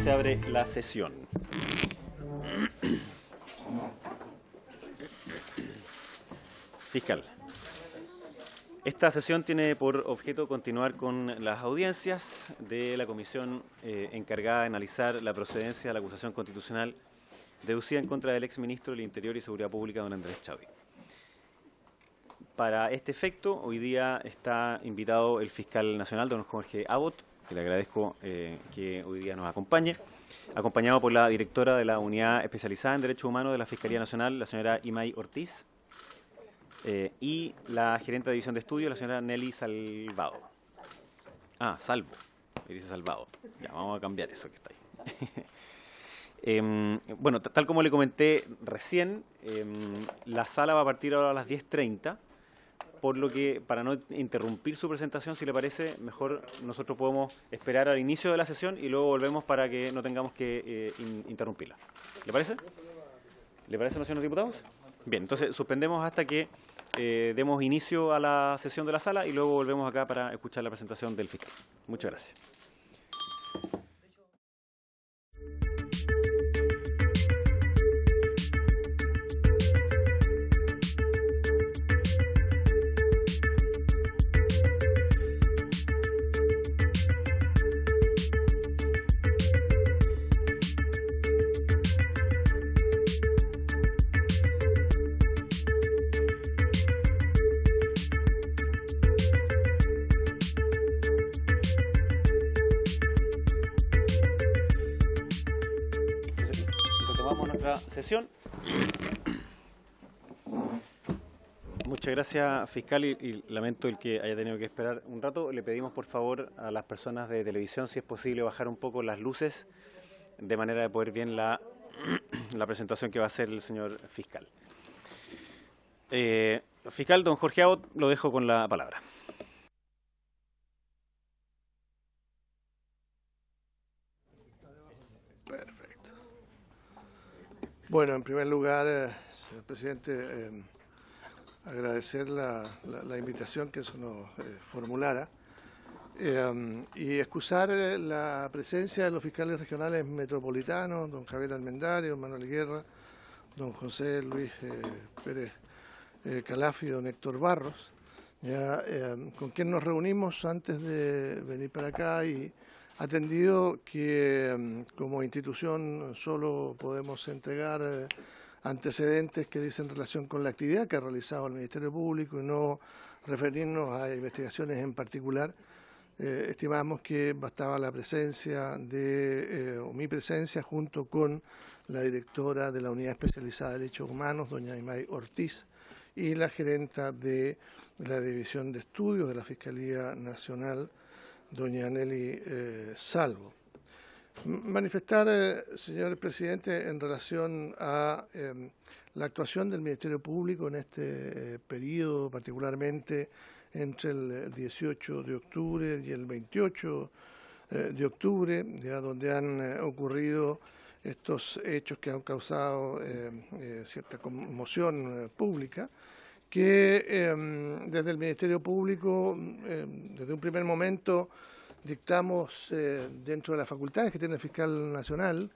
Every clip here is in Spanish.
se abre la sesión. Fiscal. Esta sesión tiene por objeto continuar con las audiencias de la comisión encargada de analizar la procedencia de la acusación constitucional deducida en contra del exministro del Interior y Seguridad Pública, don Andrés Chadwick. Para este efecto, hoy día está invitado el fiscal nacional, don Jorge Abbott, que le agradezco que hoy día nos acompañe, acompañado por la directora de la Unidad Especializada en Derechos Humanos de la Fiscalía Nacional, la señora Imay Ortiz, y la gerente de División de Estudios, la señora Nelly Salvado. Salvo, me dice Salvado. Ya, vamos a cambiar eso que está ahí. Bueno, tal como le comenté recién, la sala va a partir ahora a las 10:30, por lo que, para no interrumpir su presentación, si le parece, mejor nosotros podemos esperar al inicio de la sesión y luego volvemos para que no tengamos que interrumpirla. ¿Le parece? ¿Le parece, señores diputados? Bien, entonces suspendemos hasta que demos inicio a la sesión de la sala y luego volvemos acá para escuchar la presentación del fiscal. Muchas gracias. Sesión. Muchas gracias, fiscal, y lamento el que haya tenido que esperar un rato. Le pedimos, por favor, a las personas de televisión, si es posible, bajar un poco las luces, de manera de poder ver la presentación que va a hacer el señor fiscal. Fiscal, don Jorge Abbott, lo dejo con la palabra. Bueno, en primer lugar, señor presidente, agradecer la invitación que se nos formulara y excusar la presencia de los fiscales regionales metropolitanos, don Javier Almendares, don Manuel Guerra, don José Luis Pérez Calafi y don Héctor Barros, con quien nos reunimos antes de venir para acá y atendido que como institución solo podemos entregar antecedentes que dicen relación con la actividad que ha realizado el Ministerio Público y no referirnos a investigaciones en particular, estimamos que bastaba la presencia o mi presencia junto con la directora de la Unidad Especializada de Derechos Humanos, doña Imay Ortiz, y la gerenta de la División de Estudios de la Fiscalía Nacional, doña Nelly Salvo. Manifestar, señor presidente, en relación a la actuación del Ministerio Público en este periodo, particularmente entre el 18 de octubre y el 28 de octubre, ya donde han ocurrido estos hechos que han causado cierta conmoción pública, que desde el Ministerio Público, desde un primer momento, dictamos dentro de las facultades que tiene el fiscal nacional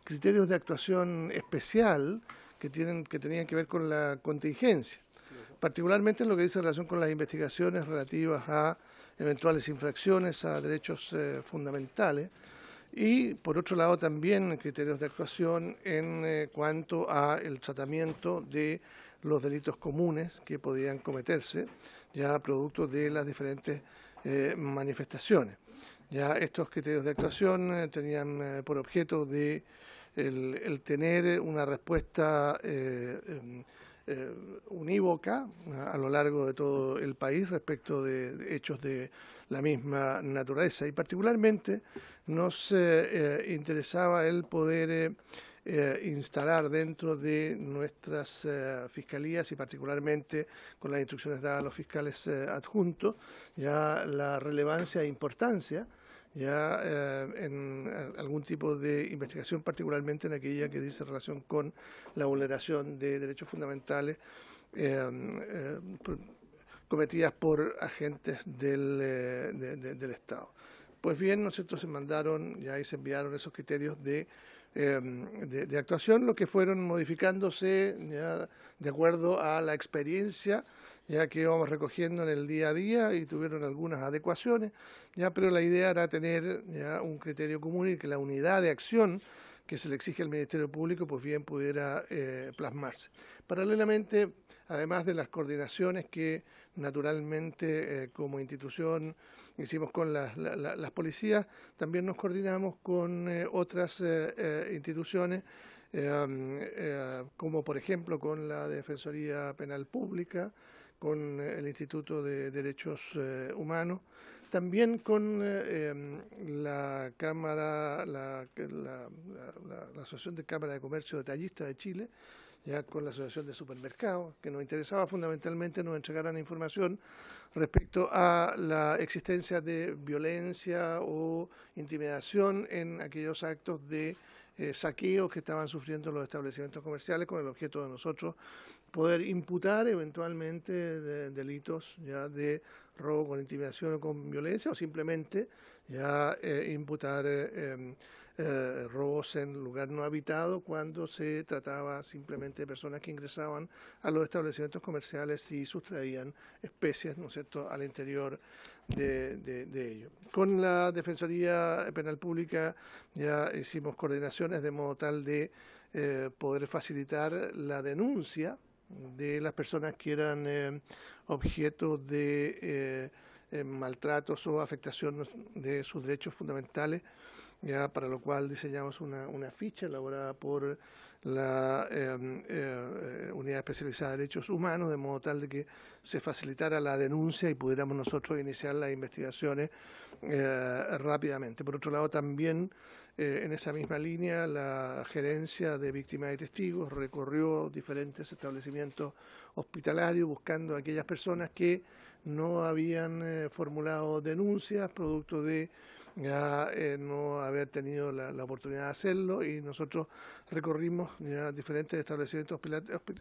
criterios de actuación especial que tenían que ver con la contingencia, particularmente en lo que dice relación con las investigaciones relativas a eventuales infracciones a derechos fundamentales y, por otro lado, también criterios de actuación en cuanto a el tratamiento de los delitos comunes que podían cometerse ya producto de las diferentes manifestaciones. Ya estos criterios de actuación tenían por objeto de el tener una respuesta unívoca a lo largo de todo el país respecto de hechos de la misma naturaleza y particularmente nos interesaba el poder instalar dentro de nuestras fiscalías y particularmente con las instrucciones dadas a los fiscales adjuntos ya la relevancia e importancia ya en algún tipo de investigación, particularmente en aquella que dice relación con la vulneración de derechos fundamentales cometidas por agentes del Estado. Pues bien, ¿no es cierto?, se mandaron ya y se enviaron esos criterios de actuación, lo que fueron modificándose ya de acuerdo a la experiencia ya que íbamos recogiendo en el día a día y tuvieron algunas adecuaciones, ya, pero la idea era tener ya un criterio común y que la unidad de acción que se le exige al Ministerio Público pues bien pudiera plasmarse. Paralelamente, además de las coordinaciones que naturalmente como institución hicimos con las policías, también nos coordinamos con otras instituciones, como por ejemplo con la Defensoría Penal Pública, con el Instituto de Derechos Humanos, también con la Cámara, la Asociación de Cámara de Comercio Detallista de Chile, ya con la Asociación de Supermercados, que nos interesaba fundamentalmente nos entregaran información respecto a la existencia de violencia o intimidación en aquellos actos de saqueos que estaban sufriendo los establecimientos comerciales, con el objeto de nosotros poder imputar eventualmente delitos ya de robo con intimidación o con violencia, o simplemente ya imputar robos en lugar no habitado cuando se trataba simplemente de personas que ingresaban a los establecimientos comerciales y sustraían especies, ¿no es cierto?, al interior de ellos. Con la Defensoría Penal Pública ya hicimos coordinaciones de modo tal de poder facilitar la denuncia de las personas que eran objeto de maltratos o afectación de sus derechos fundamentales, ya para lo cual diseñamos una ficha elaborada por la Unidad Especializada de Derechos Humanos, de modo tal de que se facilitara la denuncia y pudiéramos nosotros iniciar las investigaciones rápidamente. Por otro lado, también en esa misma línea, la Gerencia de Víctimas y Testigos recorrió diferentes establecimientos hospitalarios buscando a aquellas personas que no habían formulado denuncias producto de ya no haber tenido la oportunidad de hacerlo, y nosotros recorrimos ya diferentes establecimientos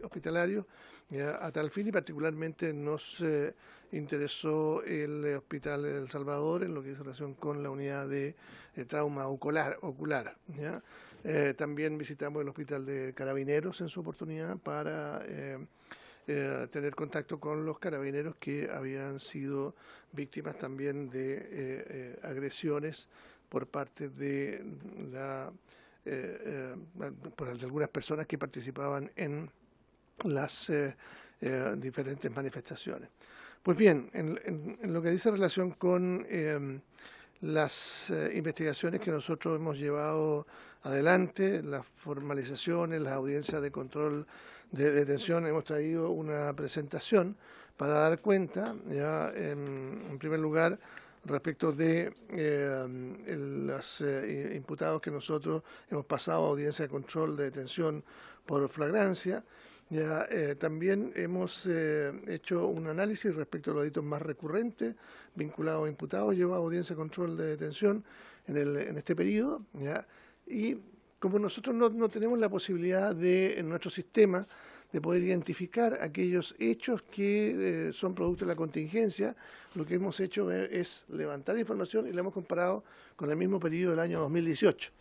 hospitalarios ya a tal fin, y particularmente nos interesó el Hospital El Salvador en lo que es relación con la unidad de trauma ocular. ¿Ya? También visitamos el Hospital de Carabineros en su oportunidad para tener contacto con los carabineros que habían sido víctimas también de agresiones por parte de por algunas personas que participaban en las diferentes manifestaciones. Pues bien, en lo que dice relación con las investigaciones que nosotros hemos llevado adelante, las formalizaciones, las audiencias de control de detención, hemos traído una presentación para dar cuenta, ya en primer lugar, respecto de los imputados que nosotros hemos pasado a audiencia de control de detención por flagrancia. Ya, también hemos hecho un análisis respecto a los delitos más recurrentes vinculados a imputados llevados a audiencia de control de detención en este periodo. ¿Ya? Y como nosotros no tenemos la posibilidad en nuestro sistema de poder identificar aquellos hechos que son producto de la contingencia, lo que hemos hecho es levantar información y la hemos comparado con el mismo periodo del año 2018.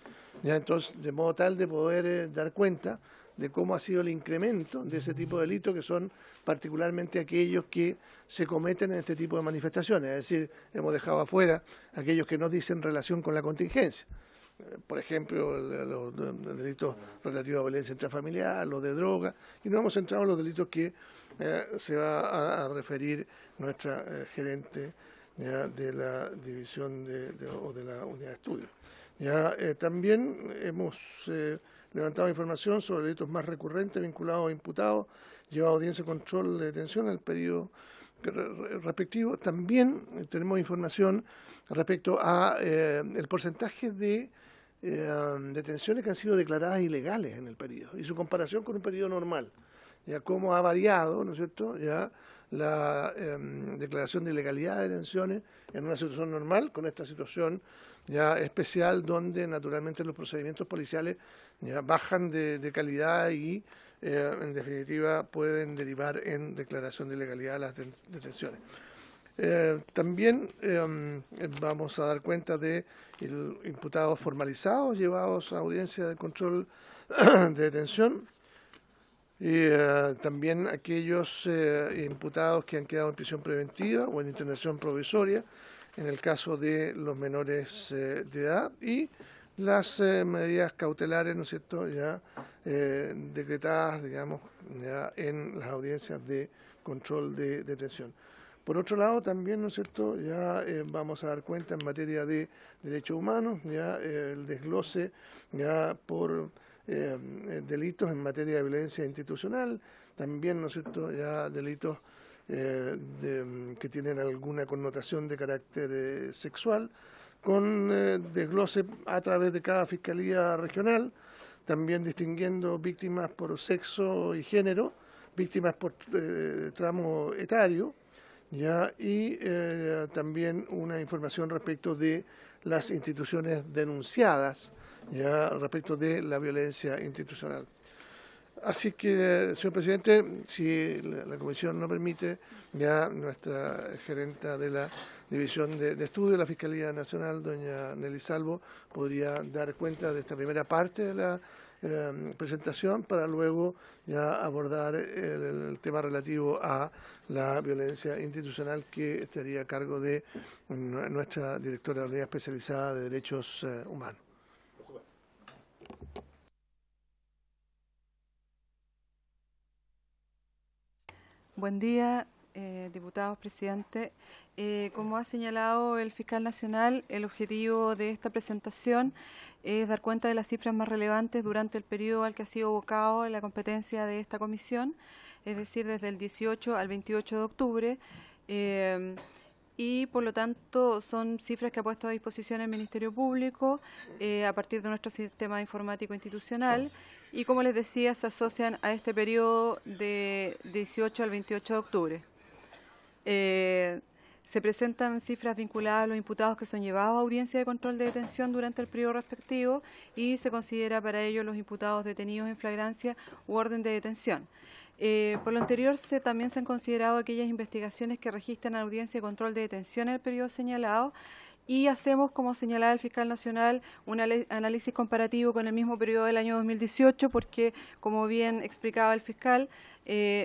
¿Ya? Entonces, de modo tal de poder dar cuenta de cómo ha sido el incremento de ese tipo de delitos, que son particularmente aquellos que se cometen en este tipo de manifestaciones. Es decir, hemos dejado afuera aquellos que no dicen relación con la contingencia. Por ejemplo, los delitos relativos a violencia intrafamiliar, los de droga, y nos hemos centrado en los delitos que se va a referir nuestra gerente de la división o de la unidad de estudio. También hemos levantado información sobre delitos más recurrentes vinculados a imputados, llevado a audiencia de control de detención en el periodo respectivo. También tenemos información respecto a el porcentaje de detenciones que han sido declaradas ilegales en el periodo y su comparación con un periodo normal. Ya cómo ha variado, ¿no es cierto?, ya la declaración de ilegalidad de detenciones en una situación normal con esta situación ya especial, donde naturalmente los procedimientos policiales ya bajan de calidad y en definitiva pueden derivar en declaración de ilegalidad de las detenciones. También vamos a dar cuenta de imputados formalizados llevados a audiencia de control de detención y también aquellos imputados que han quedado en prisión preventiva o en internación provisoria en el caso de los menores de edad y las medidas cautelares, ¿no es cierto?, ya decretadas, digamos, ya en las audiencias de control de detención. Por otro lado, también, ¿no es cierto?, ya vamos a dar cuenta en materia de derechos humanos, ya el desglose ya por delitos en materia de violencia institucional, también, ¿no es cierto?, ya delitos que tienen alguna connotación de carácter sexual, con desglose a través de cada fiscalía regional, también distinguiendo víctimas por sexo y género, víctimas por tramo etario, ya y también una información respecto de las instituciones denunciadas, ya respecto de la violencia institucional. Así que, señor presidente, si la comisión no permite, ya nuestra gerenta de la División de Estudio de la Fiscalía Nacional, doña Nelly Salvo, podría dar cuenta de esta primera parte de la presentación para luego ya abordar el tema relativo a la violencia institucional que estaría a cargo de nuestra directora de la Unidad Especializada de Derechos Humanos. Buen día, diputados, presidente. Como ha señalado el fiscal nacional, el objetivo de esta presentación es dar cuenta de las cifras más relevantes durante el periodo al que ha sido evocado la competencia de esta comisión, es decir, desde el 18 al 28 de octubre, y por lo tanto son cifras que ha puesto a disposición el Ministerio Público a partir de nuestro sistema informático institucional. Y como les decía, se asocian a este periodo de 18 al 28 de octubre. Se presentan cifras vinculadas a los imputados que son llevados a audiencia de control de detención durante el periodo respectivo y se considera para ello los imputados detenidos en flagrancia u orden de detención. Por lo anterior, también se han considerado aquellas investigaciones que registran audiencia de control de detención en el periodo señalado. Y hacemos, como señalaba el fiscal nacional, un análisis comparativo con el mismo periodo del año 2018, porque, como bien explicaba el fiscal,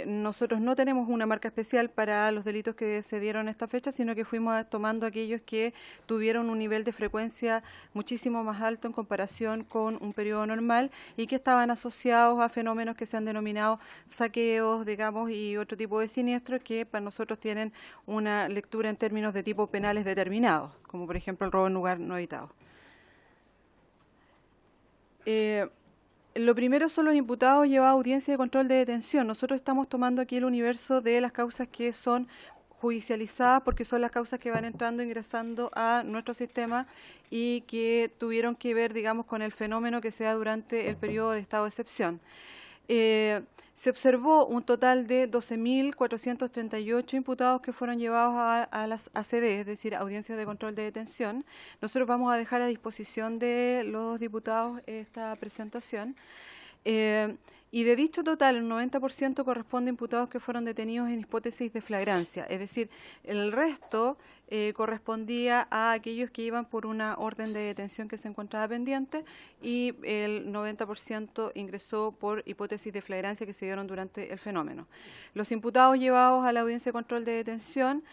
nosotros no tenemos una marca especial para los delitos que se dieron en esta fecha, sino que fuimos tomando aquellos que tuvieron un nivel de frecuencia muchísimo más alto en comparación con un periodo normal y que estaban asociados a fenómenos que se han denominado saqueos, digamos, y otro tipo de siniestros que para nosotros tienen una lectura en términos de tipo penales determinados, como por ejemplo el robo en lugar no habitado. Lo primero son los imputados llevados a audiencia de control de detención. Nosotros estamos tomando aquí el universo de las causas que son judicializadas porque son las causas que van entrando, ingresando a nuestro sistema y que tuvieron que ver, digamos, con el fenómeno que se da durante el periodo de estado de excepción. Se observó un total de 12.438 imputados que fueron llevados a las ACD, es decir, audiencias de control de detención. Nosotros vamos a dejar a disposición de los diputados esta presentación. Y de dicho total, el 90% corresponde a imputados que fueron detenidos en hipótesis de flagrancia, es decir, el resto correspondía a aquellos que iban por una orden de detención que se encontraba pendiente y el 90% ingresó por hipótesis de flagrancia que se dieron durante el fenómeno. Los imputados llevados a la audiencia de control de detención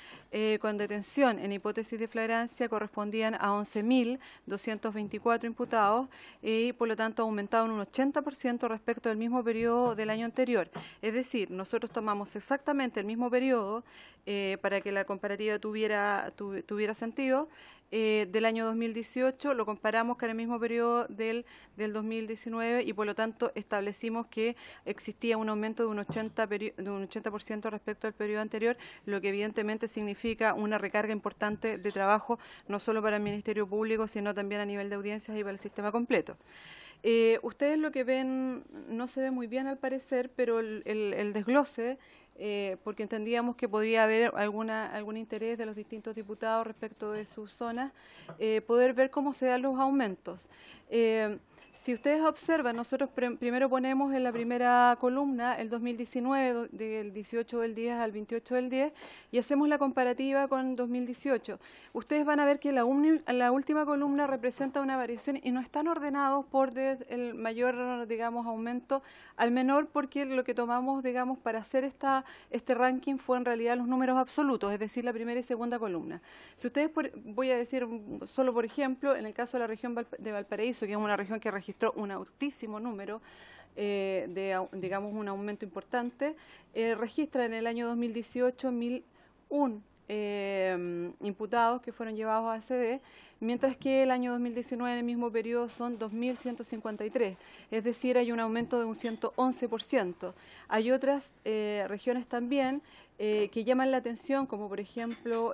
con detención en hipótesis de flagrancia correspondían a 11.224 imputados y por lo tanto aumentaron un 80% respecto al mismo periodo del año anterior. Es decir, nosotros tomamos exactamente el mismo periodo para que la comparativa tuviera sentido, del año 2018, lo comparamos con el mismo periodo del 2019 y por lo tanto establecimos que existía un aumento de un 80% respecto al periodo anterior, lo que evidentemente significa una recarga importante de trabajo, no solo para el Ministerio Público, sino también a nivel de audiencias y para el sistema completo. Ustedes lo que ven no se ve muy bien al parecer, pero el desglose porque entendíamos que podría haber algún interés de los distintos diputados respecto de sus zonas, poder ver cómo se dan los aumentos. Si ustedes observan, nosotros primero ponemos en la primera columna el 2019, del 18 del 10 al 28 del 10, y hacemos la comparativa con 2018. Ustedes van a ver que la última columna representa una variación y no están ordenados por el mayor, digamos, aumento al menor, porque lo que tomamos, digamos, para hacer este ranking fue en realidad los números absolutos, es decir, la primera y segunda columna. Si ustedes, voy a decir solo por ejemplo, en el caso de la región de Valparaíso, que es una región que registró un altísimo número, digamos un aumento importante, registra en el año 2018 1.001 imputados que fueron llevados a ACD, mientras que el año 2019 en el mismo periodo son 2.153, es decir, hay un aumento de un 111%. Hay otras regiones también que llaman la atención, como por ejemplo,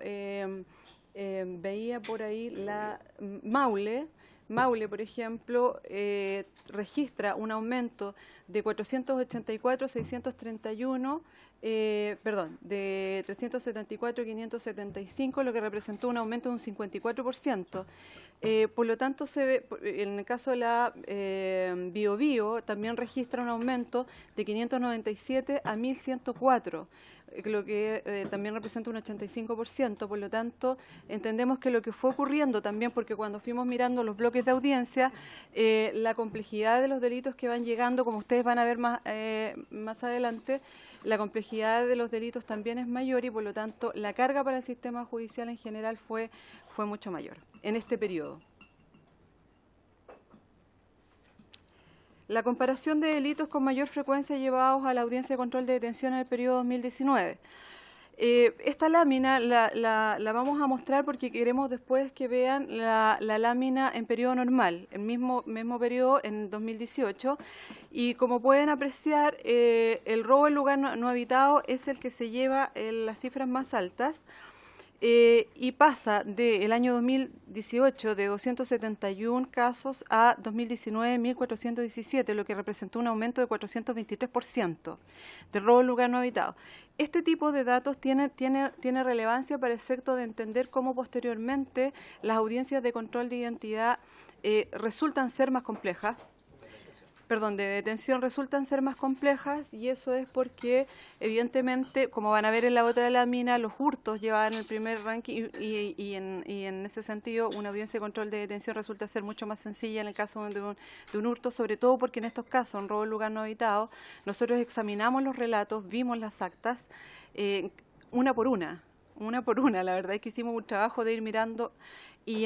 veía por ahí la Maule, por ejemplo, registra un aumento de 484 a 631, de 374 a 575, lo que representó un aumento de un 54%. Por lo tanto, se ve, en el caso de la Biobío, también registra un aumento de 597 a 1.104. Lo que también representa un 85%, por lo tanto, entendemos que lo que fue ocurriendo también, porque cuando fuimos mirando los bloques de audiencia, la complejidad de los delitos que van llegando, como ustedes van a ver más adelante, la complejidad de los delitos también es mayor y, por lo tanto, la carga para el sistema judicial en general fue mucho mayor en este periodo. La comparación de delitos con mayor frecuencia llevados a la audiencia de control de detención en el periodo 2019. Esta lámina la vamos a mostrar porque queremos después que vean la lámina en periodo normal, el mismo periodo en 2018. Y como pueden apreciar, el robo en lugar no habitado es el que se lleva las cifras más altas. Y pasa del año 2018 de 271 casos a 2019 1.417, lo que representó un aumento de 423% de robo en lugar no habitado. Este tipo de datos tiene relevancia para efecto de entender cómo posteriormente las audiencias de control de identidad resultan ser más complejas. De detención resultan ser más complejas, y eso es porque, evidentemente, como van a ver en la otra lámina, los hurtos llevaban el primer ranking y en ese sentido una audiencia de control de detención resulta ser mucho más sencilla en el caso de un hurto, sobre todo porque en estos casos, en robo en lugar no habitado, nosotros examinamos los relatos, vimos las actas, una por una, la verdad es que hicimos un trabajo de ir mirando. Y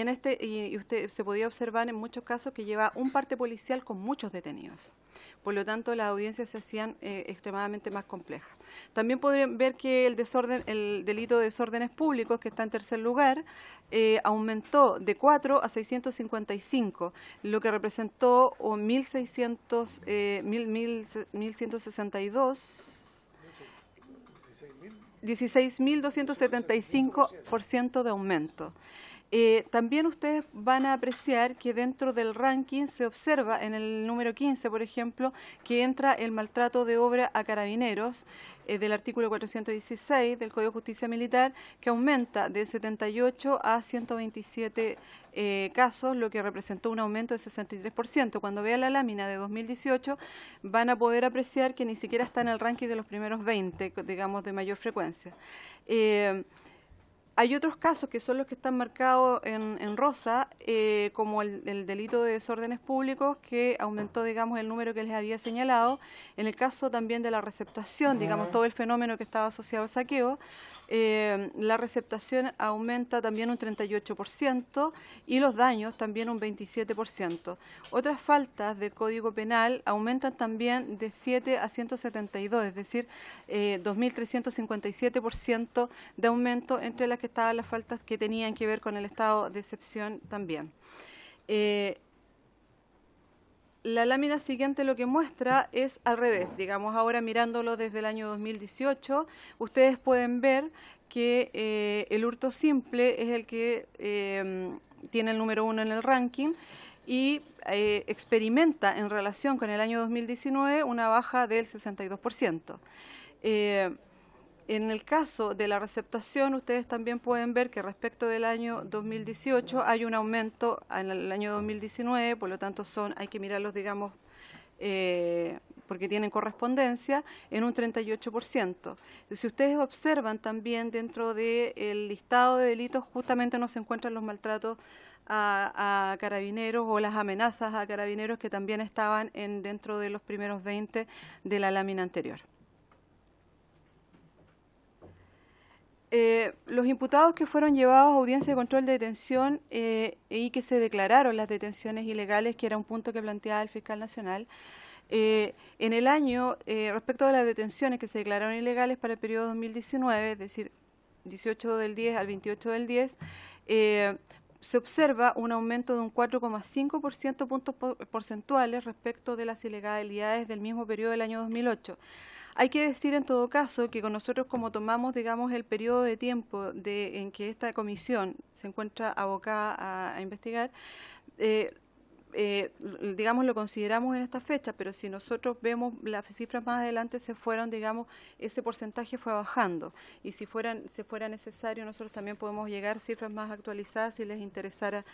usted se podía observar en muchos casos que lleva un parte policial con muchos detenidos. Por lo tanto, las audiencias se hacían extremadamente más complejas. También pueden ver que el delito de desórdenes públicos, que está en tercer lugar, aumentó de 4 a 655, lo que representó 16.275% de aumento. También ustedes van a apreciar que dentro del ranking se observa en el número 15, por ejemplo, que entra el maltrato de obra a carabineros del artículo 416 del Código de Justicia Militar, que aumenta de 78 a 127 casos, lo que representó un aumento de 63%. Cuando vean la lámina de 2018 van a poder apreciar que ni siquiera está en el ranking de los primeros 20, digamos, de mayor frecuencia. Hay otros casos que son los que están marcados en rosa, como el delito de desórdenes públicos, que aumentó, digamos, el número que les había señalado. En el caso también de la receptación, digamos, todo el fenómeno que estaba asociado al saqueo, la receptación aumenta también un 38% y los daños también un 27%. Otras faltas del Código Penal aumentan también de 7 a 172, es decir, 2.357% de aumento, entre las que estaban las faltas que tenían que ver con el estado de excepción también. La lámina siguiente lo que muestra es al revés, digamos, ahora mirándolo desde el año 2018, ustedes pueden ver que el hurto simple es el que tiene el número 1 en el ranking y experimenta en relación con el año 2019 una baja del 62%. En el caso de la receptación, ustedes también pueden ver que respecto del año 2018 hay un aumento en el año 2019, por lo tanto hay que mirarlos, digamos, porque tienen correspondencia, en un 38%. Y si ustedes observan también dentro del listado de delitos, justamente no se encuentran los maltratos a carabineros o las amenazas a carabineros que también estaban dentro de los primeros 20 de la lámina anterior. Los imputados que fueron llevados a audiencia de control de detención y que se declararon las detenciones ilegales, que era un punto que planteaba el fiscal nacional, en el año, respecto a las detenciones que se declararon ilegales para el periodo 2019, es decir, 18 del 10 al 28 del 10, se observa un aumento de un 4,5% puntos porcentuales respecto de las ilegalidades del mismo periodo del año 2008. Hay que decir en todo caso que con nosotros, como tomamos, digamos, el periodo de tiempo en que esta comisión se encuentra abocada a investigar, digamos, lo consideramos en esta fecha, pero si nosotros vemos las cifras más adelante, digamos, ese porcentaje fue bajando, y si fuera necesario, nosotros también podemos llegar a cifras más actualizadas si les interesara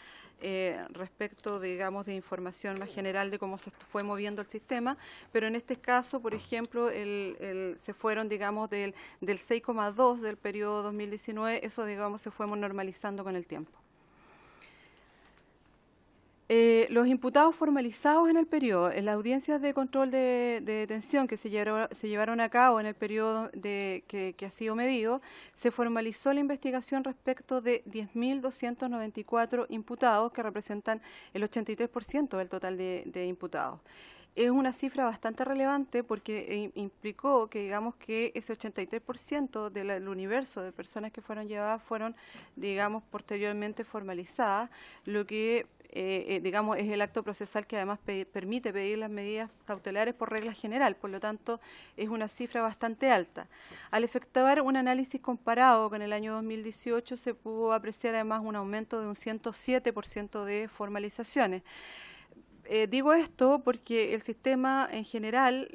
respecto, digamos, de información más general de cómo se fue moviendo el sistema, pero en este caso, por ejemplo, se fueron, digamos, del 6,2 del periodo 2019, eso, digamos, se fue normalizando con el tiempo. Los imputados formalizados en el periodo, en las audiencias de control de detención que se llevaron a cabo en el periodo que ha sido medido, se formalizó la investigación respecto de 10.294 imputados, que representan el 83% del total de imputados. Es una cifra bastante relevante porque implicó que, digamos, que ese 83% del universo de personas que fueron llevadas fueron, digamos, posteriormente formalizadas, lo que digamos, es el acto procesal que además permite pedir las medidas cautelares por regla general, por lo tanto es una cifra bastante alta. Al efectuar un análisis comparado con el año 2018 se pudo apreciar además un aumento de un 107% de formalizaciones. Digo esto porque el sistema en general,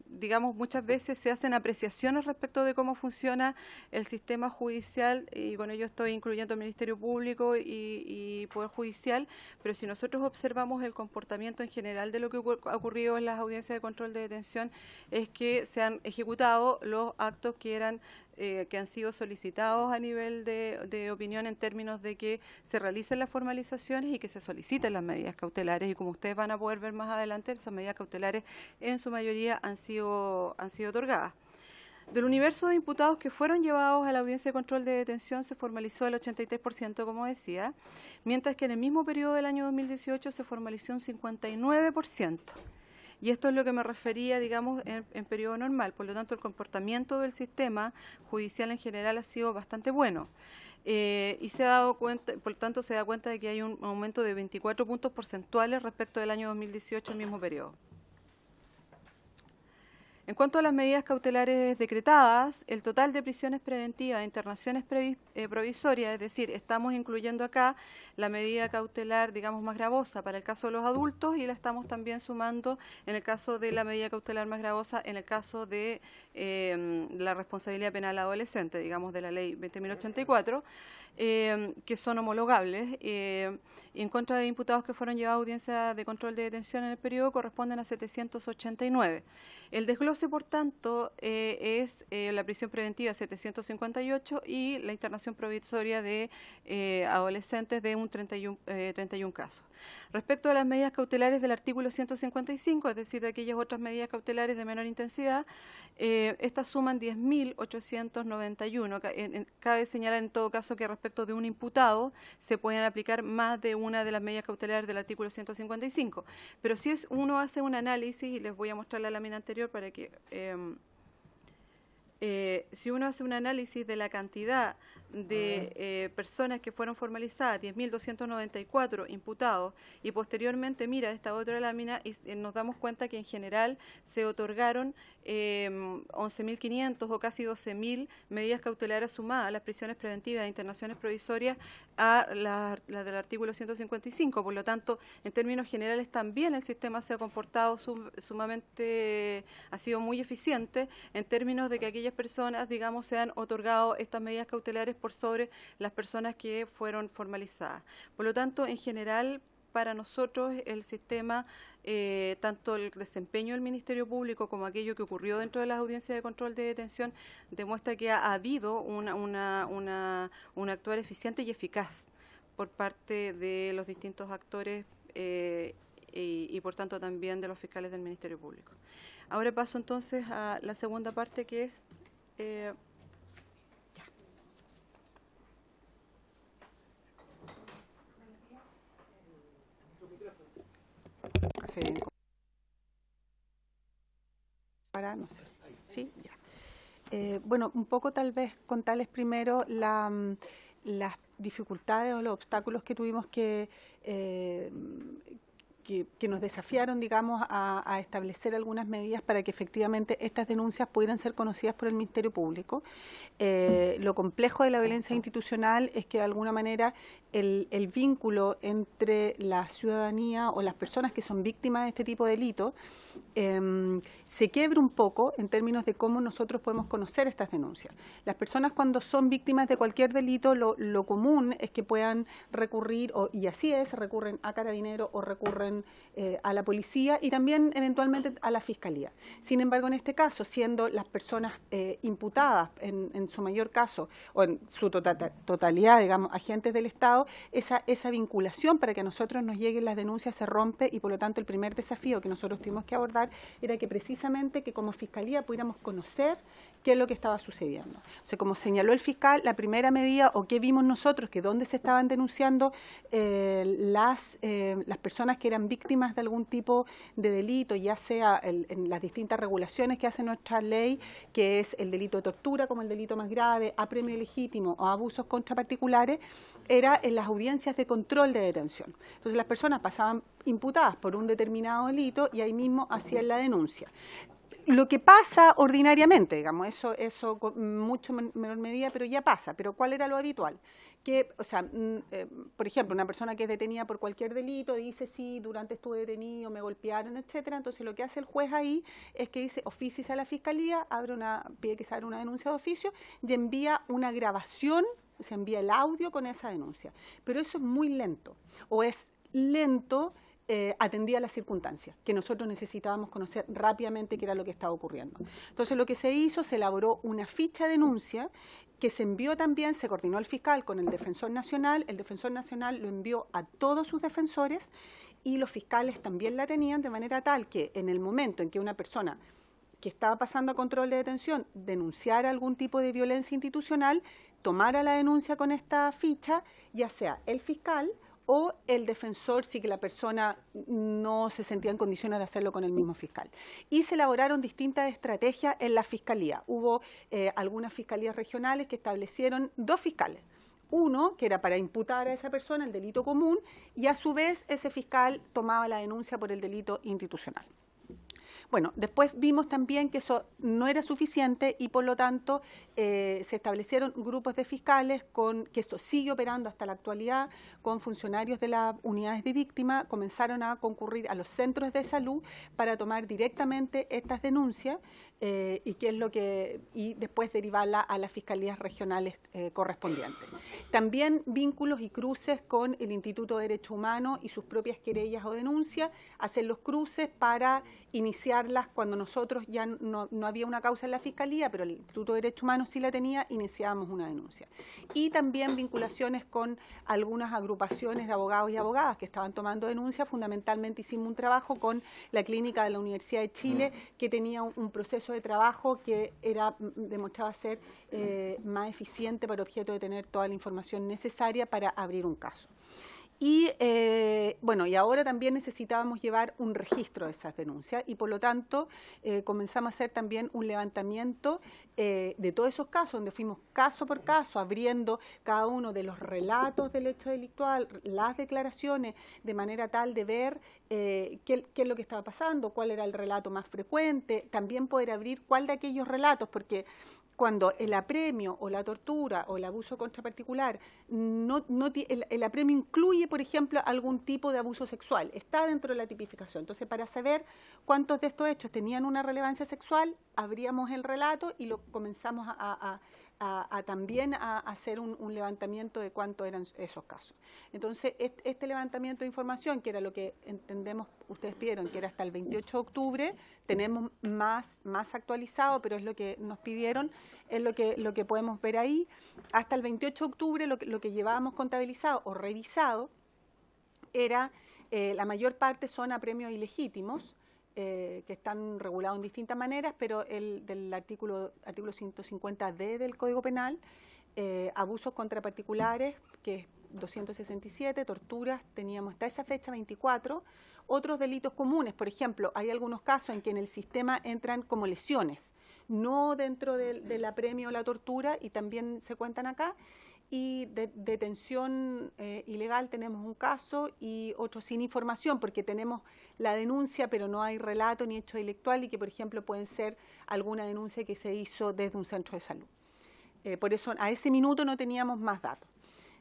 digamos, muchas veces se hacen apreciaciones respecto de cómo funciona el sistema judicial, y con ello estoy incluyendo el Ministerio Público y Poder Judicial, pero si nosotros observamos el comportamiento en general de lo que ha ocurrido en las audiencias de control de detención, es que se han ejecutado los actos que han sido solicitados a nivel de opinión en términos de que se realicen las formalizaciones y que se soliciten las medidas cautelares, y como ustedes van a poder ver más adelante, esas medidas cautelares en su mayoría han sido otorgadas. Del universo de imputados que fueron llevados a la audiencia de control de detención se formalizó el 83%, como decía, mientras que en el mismo periodo del año 2018 se formalizó un 59%. Y esto es lo que me refería, digamos, en periodo normal. Por lo tanto, el comportamiento del sistema judicial en general ha sido bastante bueno. Y se ha dado cuenta, por lo tanto, se da cuenta de que hay un aumento de 24 puntos porcentuales respecto del año 2018, el mismo periodo. En cuanto a las medidas cautelares decretadas, el total de prisiones preventivas e internaciones provisorias, es decir, estamos incluyendo acá la medida cautelar, digamos, más gravosa para el caso de los adultos, y la estamos también sumando en el caso de la medida cautelar más gravosa en el caso de la responsabilidad penal adolescente, digamos, de la ley 20.084, que son homologables, en contra de imputados que fueron llevados a audiencia de control de detención en el periodo, corresponden a 789. El desglose, por tanto, es la prisión preventiva 758 y la internación provisoria de adolescentes de un 31 casos. Respecto a las medidas cautelares del artículo 155, es decir, de aquellas otras medidas cautelares de menor intensidad, estas suman 10.891. Cabe señalar en todo caso que respecto de un imputado se pueden aplicar más de una de las medidas cautelares del artículo 155. Pero si uno hace un análisis, y les voy a mostrar la lámina anterior para que... si uno hace un análisis de la cantidad de personas que fueron formalizadas, 10.294 imputados, y posteriormente mira esta otra lámina, y nos damos cuenta que en general se otorgaron 11.500 o casi 12.000 medidas cautelares sumadas a las prisiones preventivas e internaciones provisorias a las del artículo 155. Por lo tanto, en términos generales también el sistema se ha comportado sumamente, ha sido muy eficiente en términos de que aquellas aquellas personas, digamos, se han otorgado estas medidas cautelares por sobre las personas que fueron formalizadas. Por lo tanto, en general, para nosotros el sistema, tanto el desempeño del Ministerio Público como aquello que ocurrió dentro de las audiencias de control de detención, demuestra que ha habido un actuar eficiente y eficaz por parte de los distintos actores y por tanto también de los fiscales del Ministerio Público. Ahora paso entonces a la segunda parte, que es... Sí. Para, no sé. Sí, ya. Bueno, un poco tal vez contarles primero las dificultades o los obstáculos que tuvimos que nos desafiaron, digamos, a establecer algunas medidas para que efectivamente estas denuncias pudieran ser conocidas por el Ministerio Público. Lo complejo de la violencia institucional es que de alguna manera el vínculo entre la ciudadanía o las personas que son víctimas de este tipo de delitos se quiebra un poco en términos de cómo nosotros podemos conocer estas denuncias. Las personas cuando son víctimas de cualquier delito, lo común es que puedan recurrir, y así es, recurren a Carabineros o recurren a la policía y también eventualmente a la Fiscalía. Sin embargo, en este caso, siendo las personas imputadas en su mayor caso o en su totalidad, digamos, agentes del Estado, esa vinculación para que a nosotros nos lleguen las denuncias se rompe y por lo tanto el primer desafío que nosotros tuvimos que abordar era que precisamente que como Fiscalía pudiéramos conocer qué es lo que estaba sucediendo. O sea, como señaló el fiscal, la primera medida o qué vimos nosotros, que dónde se estaban denunciando las personas que eran víctimas de algún tipo de delito, ya sea en las distintas regulaciones que hace nuestra ley, que es el delito de tortura como el delito más grave, apremio ilegítimo o abusos contra particulares, era en las audiencias de control de detención. Entonces las personas pasaban imputadas por un determinado delito y ahí mismo hacían la denuncia. Lo que pasa ordinariamente, digamos, eso con mucho menor medida, pero ya pasa. Pero ¿cuál era lo habitual? Que, o sea, por ejemplo, una persona que es detenida por cualquier delito dice, sí, durante estuve detenido, me golpearon, etcétera. Entonces, lo que hace el juez ahí es que dice, ofíciese a la Fiscalía, pide que se abra una denuncia de oficio y envía una grabación, se envía el audio con esa denuncia. Pero eso es muy lento, o es lento atendía las circunstancias, que nosotros necesitábamos conocer rápidamente qué era lo que estaba ocurriendo. Entonces lo que se hizo, se elaboró una ficha de denuncia que se envió también, se coordinó el fiscal con el Defensor Nacional lo envió a todos sus defensores y los fiscales también la tenían de manera tal que en el momento en que una persona que estaba pasando a control de detención denunciara algún tipo de violencia institucional, tomara la denuncia con esta ficha, ya sea el fiscal o el defensor si que la persona no se sentía en condiciones de hacerlo con el mismo fiscal. Y se elaboraron distintas estrategias en la Fiscalía. Hubo algunas fiscalías regionales que establecieron 2 fiscales. Uno, que era para imputar a esa persona el delito común, y a su vez ese fiscal tomaba la denuncia por el delito institucional. Bueno, después vimos también que eso no era suficiente y por lo tanto se establecieron grupos de fiscales que esto sigue operando hasta la actualidad con funcionarios de las unidades de víctimas, comenzaron a concurrir a los centros de salud para tomar directamente estas denuncias y después derivarla a las fiscalías regionales correspondientes. También vínculos y cruces con el Instituto de Derechos Humanos y sus propias querellas o denuncias, hacer los cruces para iniciarlas cuando nosotros ya no había una causa en la Fiscalía, pero el Instituto de Derechos Humanos sí la tenía, iniciábamos una denuncia. Y también vinculaciones con algunas agrupaciones de abogados y abogadas que estaban tomando denuncias. Fundamentalmente hicimos un trabajo con la clínica de la Universidad de Chile, que tenía un proceso de trabajo que demostraba ser más eficiente para objeto de tener toda la información necesaria para abrir un caso. Y bueno, y ahora también necesitábamos llevar un registro de esas denuncias y por lo tanto comenzamos a hacer también un levantamiento de todos esos casos, donde fuimos caso por caso abriendo cada uno de los relatos del hecho delictual, las declaraciones, de manera tal de ver qué es lo que estaba pasando, cuál era el relato más frecuente, también poder abrir cuál de aquellos relatos, porque cuando el apremio o la tortura o el abuso contra particular, el apremio incluye incluye, por ejemplo, algún tipo de abuso sexual, está dentro de la tipificación. Entonces, para saber cuántos de estos hechos tenían una relevancia sexual, abríamos el relato y lo comenzamos también a hacer un levantamiento de cuántos eran esos casos. Entonces, este levantamiento de información, que era lo que entendemos, ustedes pidieron, que era hasta el 28 de octubre, tenemos más actualizado, pero es lo que nos pidieron, es lo que podemos ver ahí. Hasta el 28 de octubre lo que llevábamos contabilizado o revisado era, la mayor parte son apremios ilegítimos, que están regulados en distintas maneras, pero el del artículo 150D del Código Penal, abusos contra particulares, que es 267, torturas, teníamos hasta esa fecha 24, otros delitos comunes, por ejemplo, hay algunos casos en que en el sistema entran como lesiones, no dentro del apremio o la tortura, y también se cuentan acá, y de detención ilegal tenemos un caso y otro sin información, porque tenemos la denuncia, pero no hay relato ni hecho intelectual, y que, por ejemplo, pueden ser alguna denuncia que se hizo desde un centro de salud. Por eso, a ese minuto no teníamos más datos.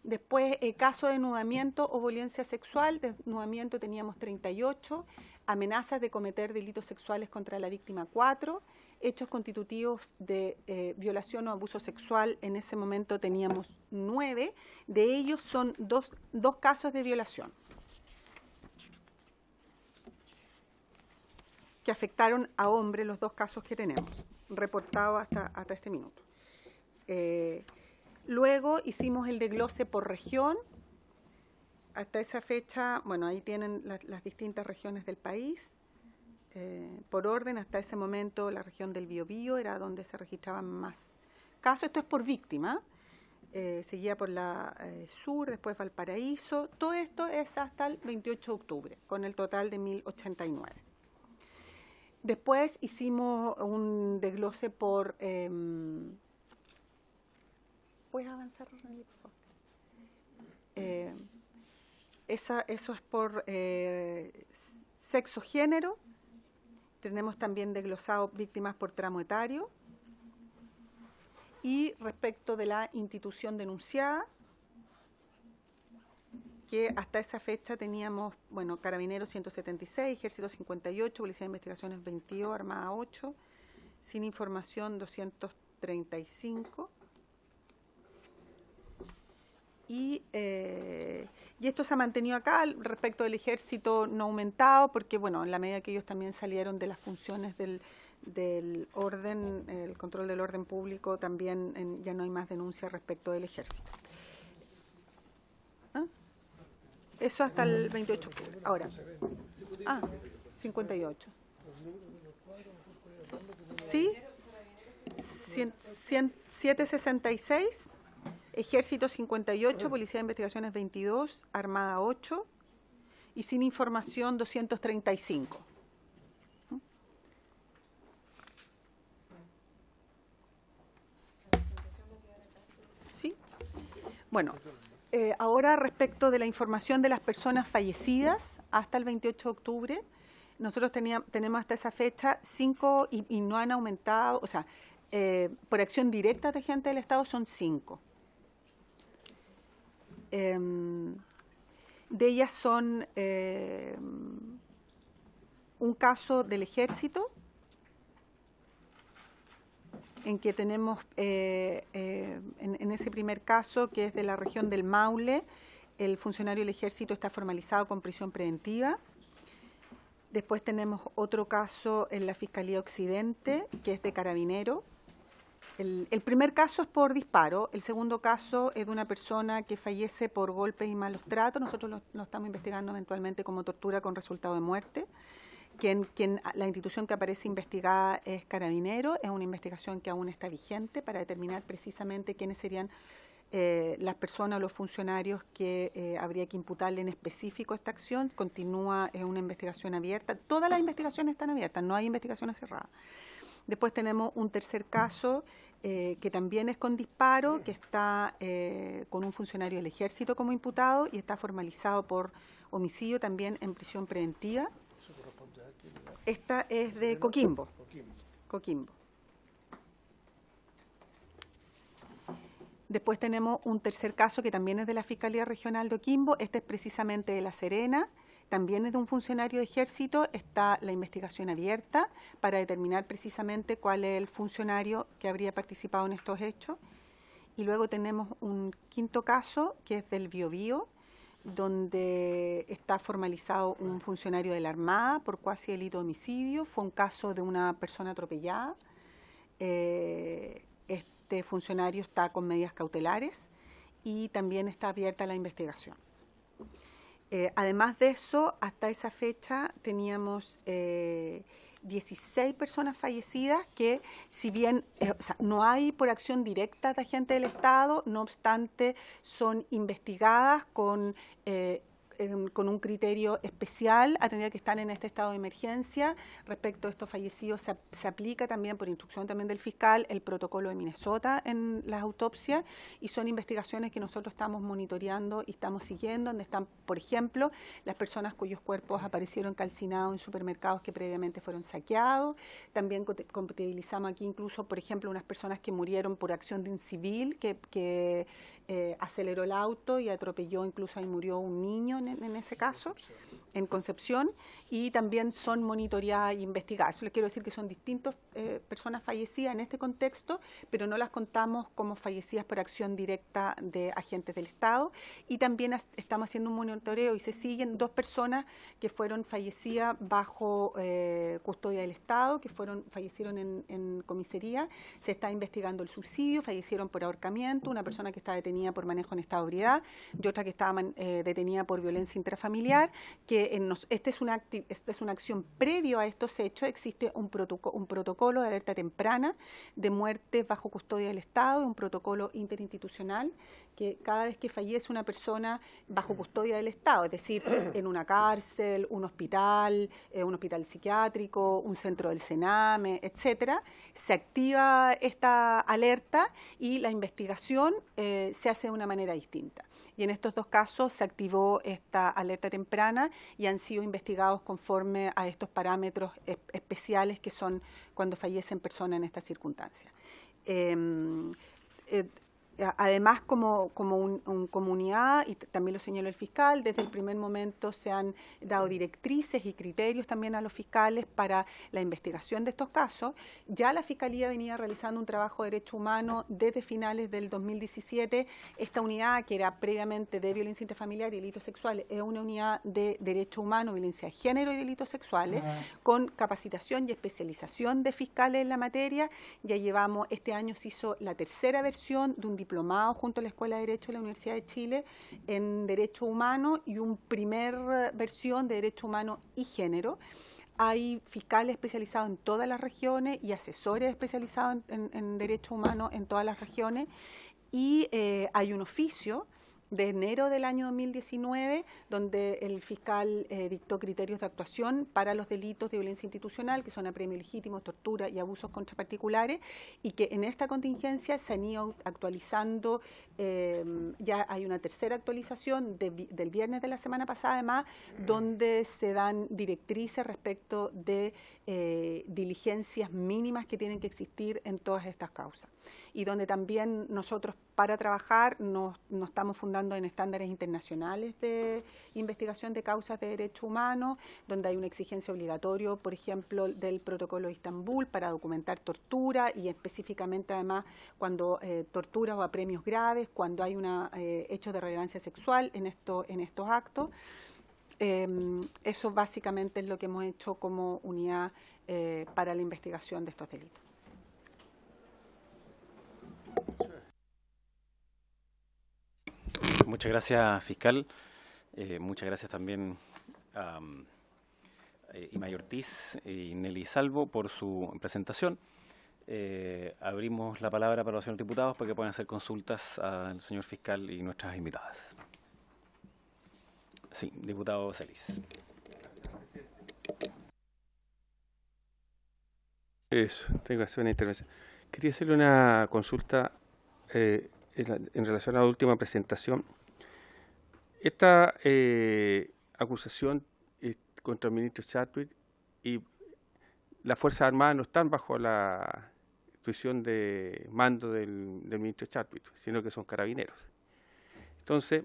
Después, caso de desnudamiento o violencia sexual, desnudamiento teníamos 38, amenazas de cometer delitos sexuales contra la víctima 4, hechos constitutivos de violación o abuso sexual, en ese momento teníamos 9, de ellos son dos casos de violación que afectaron a hombres, los 2 casos que tenemos, reportados hasta este minuto. Luego hicimos el desglose por región. Hasta esa fecha, bueno, ahí tienen las distintas regiones del país. Por orden, hasta ese momento la región del Biobío era donde se registraban más casos. Esto es por víctima. Seguía por la sur, después Valparaíso. Todo esto es hasta el 28 de octubre, con el total de 1089. Después hicimos un desglose por... ¿Puedes avanzar, Ronnie, por favor? Eso es por sexo, género. Tenemos también desglosado víctimas por tramo etario. Y respecto de la institución denunciada, que hasta esa fecha teníamos, bueno, Carabineros 176, Ejército 58, Policía de Investigaciones 22, Armada 8, Sin Información 235. Y esto se ha mantenido acá. Respecto del Ejército no ha aumentado, porque, bueno, en la medida que ellos también salieron de las funciones del orden, el control del orden público, también ya no hay más denuncias respecto del Ejército. ¿Ah? Eso hasta el 28 de octubre. Ahora. 58. ¿Sí? 766. Ejército 58, Policía de Investigaciones 22, Armada 8 y Sin Información 235. ¿Sí? Bueno, ahora respecto de la información de las personas fallecidas hasta el 28 de octubre, nosotros tenemos hasta esa fecha 5 y no han aumentado, o sea, por acción directa de gente del Estado son 5. De ellas son un caso del Ejército, en que tenemos en ese primer caso, que es de la región del Maule, el funcionario del Ejército está formalizado con prisión preventiva. Después tenemos otro caso en la Fiscalía Occidente, que es de Carabinero. El primer caso es por disparo, el segundo caso es de una persona que fallece por golpes y malos tratos. Nosotros lo estamos investigando eventualmente como tortura con resultado de muerte. La institución que aparece investigada es Carabinero, es una investigación que aún está vigente para determinar precisamente quiénes serían las personas o los funcionarios que habría que imputarle en específico esta acción. Continúa, es una investigación abierta, todas las investigaciones están abiertas, no hay investigaciones cerradas. Después tenemos un tercer caso que también es con disparo, que está con un funcionario del Ejército como imputado y está formalizado por homicidio también en prisión preventiva. Esta es de Coquimbo. Después tenemos un tercer caso que también es de la Fiscalía Regional de Oquimbo. Este es precisamente de La Serena. También es de un funcionario de Ejército. Está la investigación abierta para determinar precisamente cuál es el funcionario que habría participado en estos hechos. Y luego tenemos un quinto caso que es del Biobío, donde está formalizado un funcionario de la Armada por cuasi delito de homicidio. Fue un caso de una persona atropellada. Este funcionario está con medidas cautelares y también está abierta la investigación. Además de eso, hasta esa fecha teníamos 16 personas fallecidas que, si bien o sea, no hay por acción directa de agentes del Estado, no obstante son investigadas con un criterio especial a tener que estar en este estado de emergencia. Respecto a estos fallecidos se aplica también, por instrucción también del fiscal, el protocolo de Minnesota en las autopsias, y son investigaciones que nosotros estamos monitoreando y estamos siguiendo, donde están, por ejemplo, las personas cuyos cuerpos aparecieron calcinados en supermercados que previamente fueron saqueados. También compatibilizamos aquí incluso, por ejemplo, unas personas que murieron por acción de un civil que aceleró el auto y atropelló, incluso ahí murió un niño en ese caso, en Concepción, y también son monitoreadas e investigadas. Eso les quiero decir que son distintas personas fallecidas en este contexto, pero no las contamos como fallecidas por acción directa de agentes del Estado. Y también estamos haciendo un monitoreo y se siguen 2 personas que fueron fallecidas bajo custodia del Estado, que fallecieron en comisaría. Se está investigando el suicidio, fallecieron por ahorcamiento, una persona que está detenida por manejo en estado de ebriedad y otra que estaba detenida por violencia intrafamiliar, que esta es una acción previo a estos hechos. Existe un protocolo de alerta temprana de muertes bajo custodia del Estado, un protocolo interinstitucional que cada vez que fallece una persona bajo custodia del Estado, es decir, en una cárcel, un hospital psiquiátrico, un centro del Sename, etcétera, se activa esta alerta y la investigación se hace de una manera distinta. Y en estos 2 casos se activó esta alerta temprana y han sido investigados conforme a estos parámetros especiales que son cuando fallecen personas en estas circunstancias. Además, como unidad, y también lo señaló el fiscal, desde el primer momento se han dado directrices y criterios también a los fiscales para la investigación de estos casos. Ya la Fiscalía venía realizando un trabajo de derechos humanos desde finales del 2017. Esta unidad, que era previamente de violencia intrafamiliar y delitos sexuales, es una unidad de derechos humanos, violencia de género y delitos sexuales, con capacitación y especialización de fiscales en la materia. Ya llevamos, este año se hizo la 3ª versión de un diplomado junto a la Escuela de Derecho de la Universidad de Chile en Derecho Humano y una primera versión de Derecho Humano y Género. Hay fiscales especializados en todas las regiones y asesores especializados en Derecho Humano en todas las regiones, y hay un oficio de enero del año 2019, donde el fiscal dictó criterios de actuación para los delitos de violencia institucional, que son apremio ilegítimo, tortura y abusos contra particulares, y que en esta contingencia se han ido actualizando. Ya hay una 3ª actualización del viernes de la semana pasada, además, donde se dan directrices respecto de diligencias mínimas que tienen que existir en todas estas causas, y donde también nosotros, para trabajar, nos estamos fundando en estándares internacionales de investigación de causas de derechos humanos, donde hay una exigencia obligatoria, por ejemplo, del protocolo de Estambul para documentar tortura, y específicamente además cuando tortura o apremios graves, cuando hay hechos de relevancia sexual en estos actos. Eso básicamente es lo que hemos hecho como unidad para la investigación de estos delitos. Muchas gracias, fiscal. Muchas gracias también a Imay Ortiz y Nelly Salvo por su presentación. Abrimos la palabra para los señores diputados para que puedan hacer consultas al señor fiscal y nuestras invitadas. Sí, diputado Celis. Eso, tengo que hacer una intervención. Quería hacerle una consulta en relación a la última presentación. Esta acusación contra el ministro Chadwick y las Fuerzas Armadas no están bajo institución de mando del ministro Chadwick, sino que son carabineros. Entonces,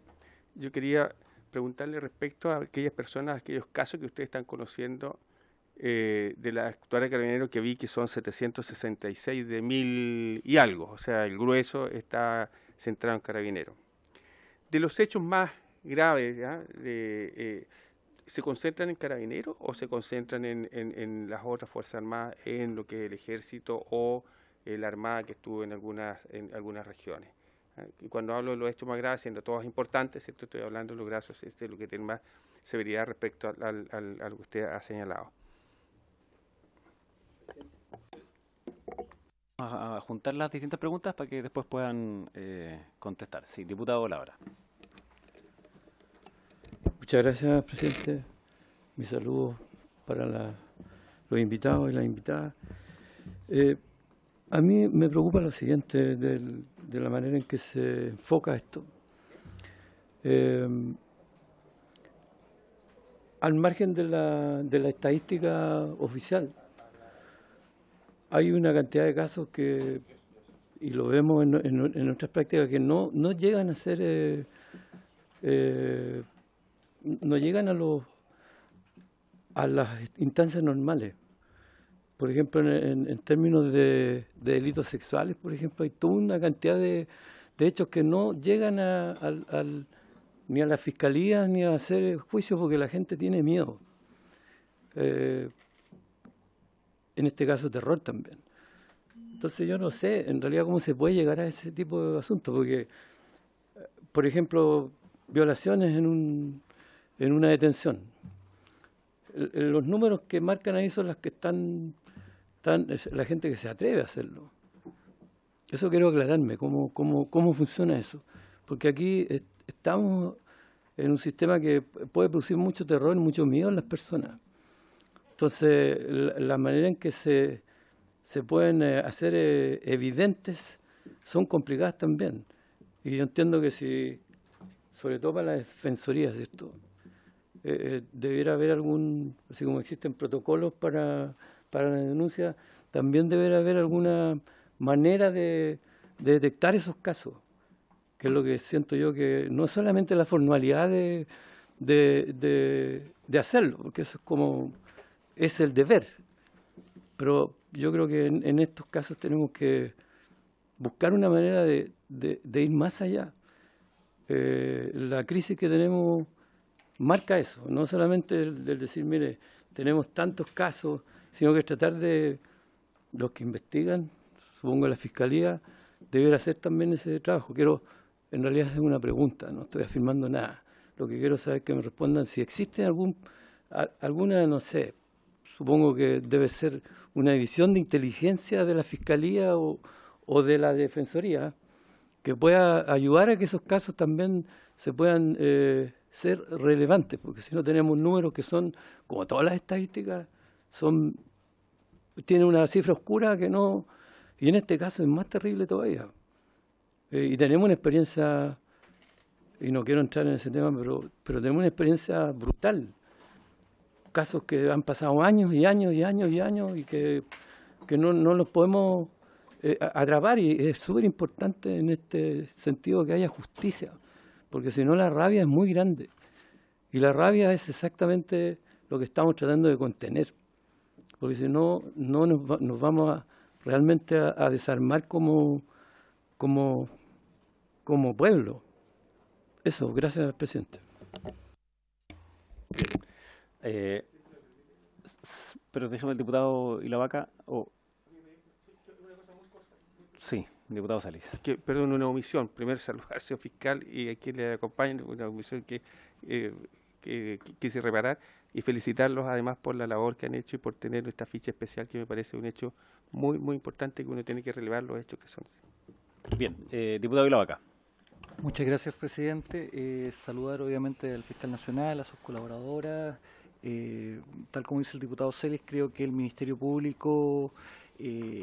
yo quería preguntarle respecto a aquellas personas, aquellos casos que ustedes están conociendo de la actual de carabineros, que vi que son 766 de 1000 y algo, o sea, el grueso está centrado en carabineros. De los hechos más graves, ¿ya? ¿Se concentran en carabineros o se concentran en las otras Fuerzas Armadas, en lo que es el Ejército o la Armada que estuvo en algunas regiones? Y cuando hablo de los hechos más graves, siendo todos importantes, ¿cierto? Estoy hablando de los grasos, lo que tiene más severidad respecto a lo que usted ha señalado. Vamos a juntar las distintas preguntas para que después puedan contestar. Sí, diputado Labra. Muchas gracias, presidente. Mi saludo para los invitados y las invitadas. A mí me preocupa lo siguiente de la manera en que se enfoca esto. Al margen de la estadística oficial, hay una cantidad de casos que, y lo vemos en nuestras prácticas, que no llegan a ser, no llegan a las instancias normales. Por ejemplo, en términos de delitos sexuales, por ejemplo, hay toda una cantidad de hechos que no llegan ni a la fiscalía ni a hacer juicios porque la gente tiene miedo. En este caso, terror también. Entonces, yo no sé en realidad cómo se puede llegar a ese tipo de asuntos, porque, por ejemplo, violaciones en una detención. Los números que marcan ahí son las que están la gente que se atreve a hacerlo. Eso quiero aclararme, cómo funciona eso. Porque aquí estamos en un sistema que puede producir mucho terror y mucho miedo en las personas. Entonces, la manera en que se pueden hacer evidentes son complicadas también. Y yo entiendo que si, sobre todo para la defensoría, ¿cierto? Debiera haber así como existen protocolos para la denuncia, también debería haber alguna manera de detectar esos casos, que es lo que siento yo, que no solamente la formalidad de hacerlo, porque eso es el deber, pero yo creo que en estos casos tenemos que buscar una manera de ir más allá. La crisis que tenemos marca eso, no solamente el decir, mire, tenemos tantos casos, sino que tratar de los que investigan, supongo la Fiscalía, debiera hacer también ese trabajo. En realidad es una pregunta, no estoy afirmando nada. Lo que quiero saber es que me respondan si existe alguna, no sé, supongo que debe ser una división de inteligencia de la Fiscalía o de la Defensoría, que pueda ayudar a que esos casos también se puedan ser relevantes, porque si no tenemos números que son, como todas las estadísticas, tienen una cifra oscura que no, y en este caso es más terrible todavía. Y tenemos una experiencia, y no quiero entrar en ese tema, pero tenemos una experiencia brutal. Casos que han pasado años y años y años y años y que no los podemos atrapar, y es súper importante en este sentido que haya justicia, porque si no la rabia es muy grande, y la rabia es exactamente lo que estamos tratando de contener, porque si no nos vamos realmente a desarmar como pueblo. Eso, gracias, presidente. Pero déjame el diputado Ilavaca. Sí, diputado Salis. Perdón, una omisión. Primero saludar al señor fiscal y a quien le acompaña, una omisión que quise reparar, y felicitarlos además por la labor que han hecho y por tener esta ficha especial, que me parece un hecho muy, muy importante, que uno tiene que relevar los hechos que son. Bien, diputado Ilavaca. Muchas gracias, presidente. Saludar obviamente al fiscal nacional, a sus colaboradoras. Tal como dice el diputado Celis, creo que el Ministerio Público,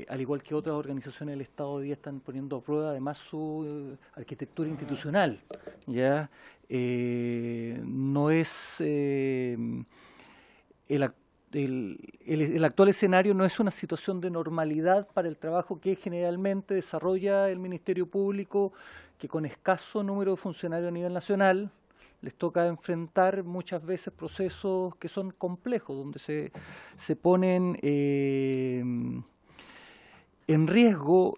al igual que otras organizaciones del Estado, hoy día están poniendo a prueba además su arquitectura institucional. ¿Ya? No es el actual escenario no es una situación de normalidad para el trabajo que generalmente desarrolla el Ministerio Público, que con escaso número de funcionarios a nivel nacional les toca enfrentar muchas veces procesos que son complejos, donde se ponen en riesgo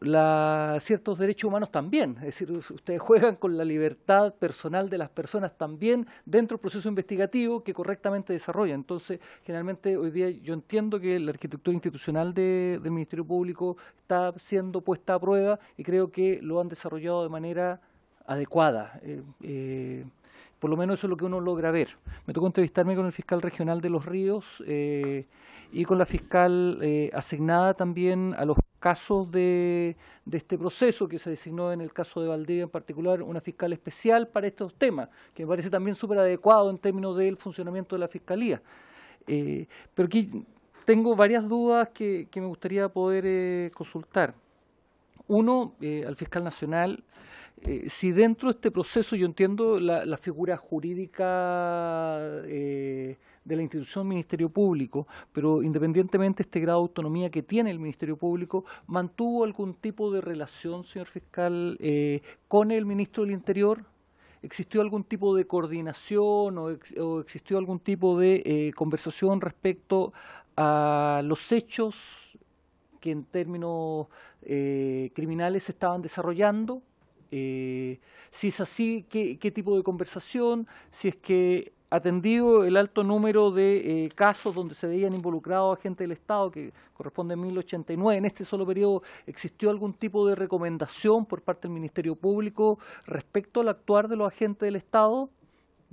ciertos derechos humanos también. Es decir, ustedes juegan con la libertad personal de las personas también dentro del proceso investigativo que correctamente desarrollan. Entonces, generalmente hoy día yo entiendo que la arquitectura institucional del Ministerio Público está siendo puesta a prueba y creo que lo han desarrollado de manera adecuada. Por lo menos eso es lo que uno logra ver. Me tocó entrevistarme con el fiscal regional de Los Ríos y con la fiscal asignada también a los casos de este proceso, que se designó en el caso de Valdivia en particular, una fiscal especial para estos temas, que me parece también súper adecuado en términos del funcionamiento de la Fiscalía. Pero aquí tengo varias dudas que me gustaría poder consultar. Uno, al fiscal nacional, si dentro de este proceso, yo entiendo la figura jurídica de la institución Ministerio Público, pero independientemente de este grado de autonomía que tiene el Ministerio Público, ¿mantuvo algún tipo de relación, señor fiscal, con el Ministro del Interior? ¿Existió algún tipo de coordinación o existió algún tipo de conversación respecto a los hechos que en términos criminales se estaban desarrollando? Si es así, ¿qué tipo de conversación? Si es que, atendido el alto número de casos donde se veían involucrados agentes del Estado, que corresponde a 1089, en este solo periodo, ¿existió algún tipo de recomendación por parte del Ministerio Público respecto al actuar de los agentes del Estado?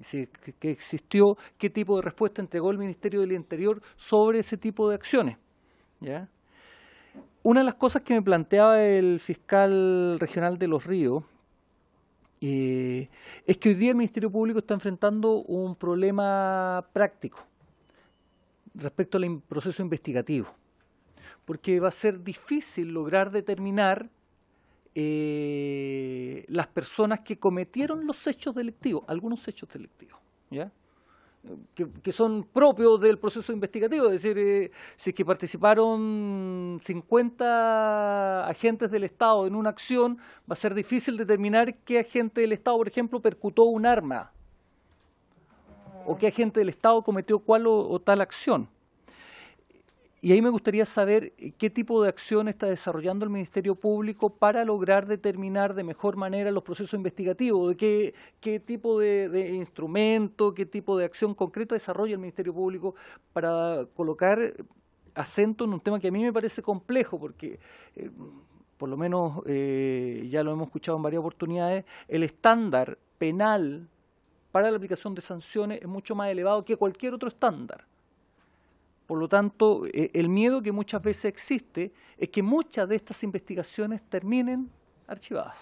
Si que existió, ¿qué tipo de respuesta entregó el Ministerio del Interior sobre ese tipo de acciones? ¿Ya? Una de las cosas que me planteaba el fiscal regional de Los Ríos es que hoy día el Ministerio Público está enfrentando un problema práctico respecto al proceso investigativo, porque va a ser difícil lograr determinar las personas que cometieron los hechos delictivos, algunos hechos delictivos, ¿ya? Que son propios del proceso investigativo, es decir, si es que participaron 50 agentes del Estado en una acción, va a ser difícil determinar qué agente del Estado, por ejemplo, percutó un arma, o qué agente del Estado cometió cual o tal acción. Y ahí me gustaría saber qué tipo de acción está desarrollando el Ministerio Público para lograr determinar de mejor manera los procesos investigativos, de qué tipo de instrumento, qué tipo de acción concreta desarrolla el Ministerio Público para colocar acento en un tema que a mí me parece complejo, porque por lo menos ya lo hemos escuchado en varias oportunidades, el estándar penal para la aplicación de sanciones es mucho más elevado que cualquier otro estándar. Por lo tanto, el miedo que muchas veces existe es que muchas de estas investigaciones terminen archivadas,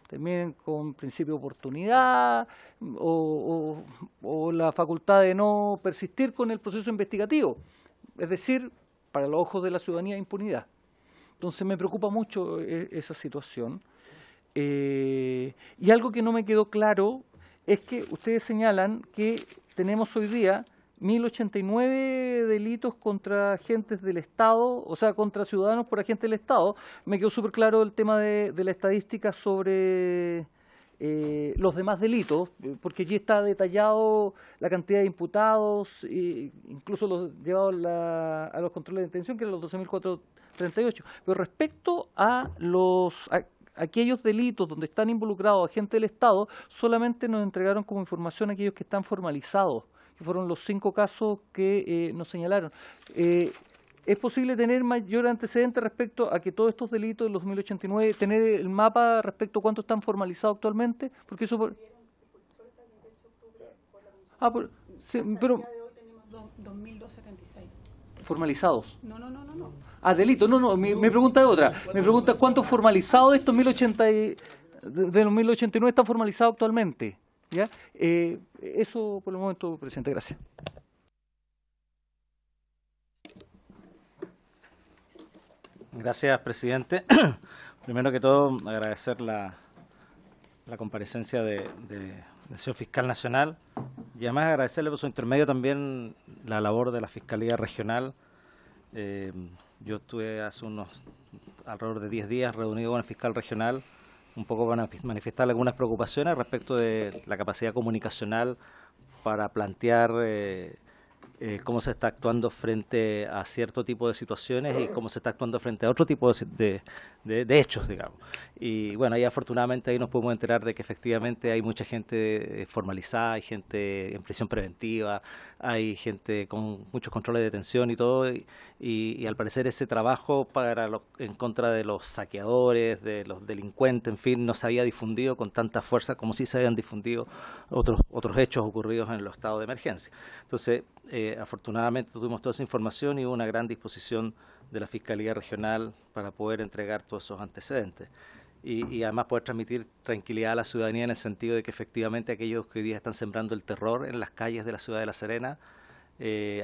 terminen con principio de oportunidad o la facultad de no persistir con el proceso investigativo, es decir, para los ojos de la ciudadanía, impunidad. Entonces me preocupa mucho esa situación. Y algo que no me quedó claro es que ustedes señalan que tenemos hoy día 1089 delitos contra agentes del Estado, o sea, contra ciudadanos por agentes del Estado. Me quedó súper claro el tema de la estadística sobre los demás delitos, porque allí está detallado la cantidad de imputados, incluso los llevados a los controles de detención, que eran los 12.438. Pero respecto a aquellos delitos donde están involucrados agentes del Estado, solamente nos entregaron como información aquellos que están formalizados, que fueron los 5 casos que nos señalaron. ¿Es posible tener mayor antecedente respecto a que todos estos delitos de los 1089, tener el mapa respecto a cuántos están formalizados actualmente? Porque eso... sí, pero... 2.276. ¿Formalizados? No. Delitos. No, mi pregunta es otra. Mi pregunta es ¿cuántos formalizados de estos 1089 están formalizados actualmente? ¿Ya? Eso por el momento, presidente, gracias. Gracias, presidente. Primero que todo, agradecer la comparecencia del señor fiscal nacional. Y además agradecerle por su intermedio también la labor de la Fiscalía Regional. Yo estuve hace alrededor de 10 días reunido con el fiscal regional, un poco para manifestarle algunas preocupaciones respecto de la capacidad comunicacional para plantear cómo se está actuando frente a cierto tipo de situaciones y cómo se está actuando frente a otro tipo de hechos, digamos. Y bueno, ahí afortunadamente ahí nos podemos enterar de que efectivamente hay mucha gente formalizada, hay gente en prisión preventiva, hay gente con muchos controles de detención y todo, y al parecer ese trabajo en contra de los saqueadores, de los delincuentes, en fin, no se había difundido con tanta fuerza como sí se habían difundido otros hechos ocurridos en los estados de emergencia. Entonces, afortunadamente tuvimos toda esa información y hubo una gran disposición de la Fiscalía Regional para poder entregar todos esos antecedentes y además poder transmitir tranquilidad a la ciudadanía en el sentido de que efectivamente aquellos que hoy día están sembrando el terror en las calles de la ciudad de La Serena,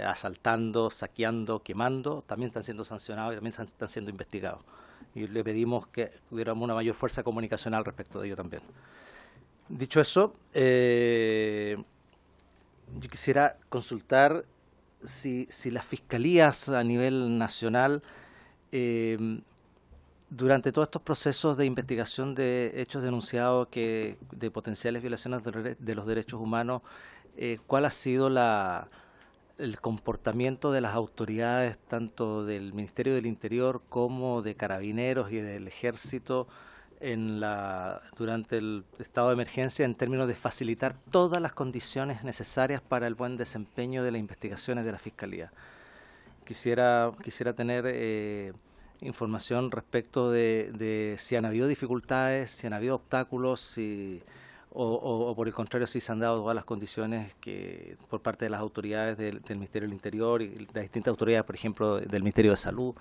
asaltando, saqueando, quemando, también están siendo sancionados y también están siendo investigados. Y le pedimos que hubiéramos una mayor fuerza comunicacional respecto de ello también. Dicho eso, yo quisiera consultar si las fiscalías a nivel nacional, durante todos estos procesos de investigación de hechos denunciados de potenciales violaciones de los derechos humanos, ¿cuál ha sido el comportamiento de las autoridades, tanto del Ministerio del Interior como de Carabineros y del Ejército, durante el estado de emergencia en términos de facilitar todas las condiciones necesarias para el buen desempeño de las investigaciones de la Fiscalía? Quisiera tener información respecto de si han habido dificultades, si han habido obstáculos, o por el contrario, si se han dado todas las condiciones por parte de las autoridades del Ministerio del Interior y las distintas autoridades, por ejemplo, del Ministerio de Salud,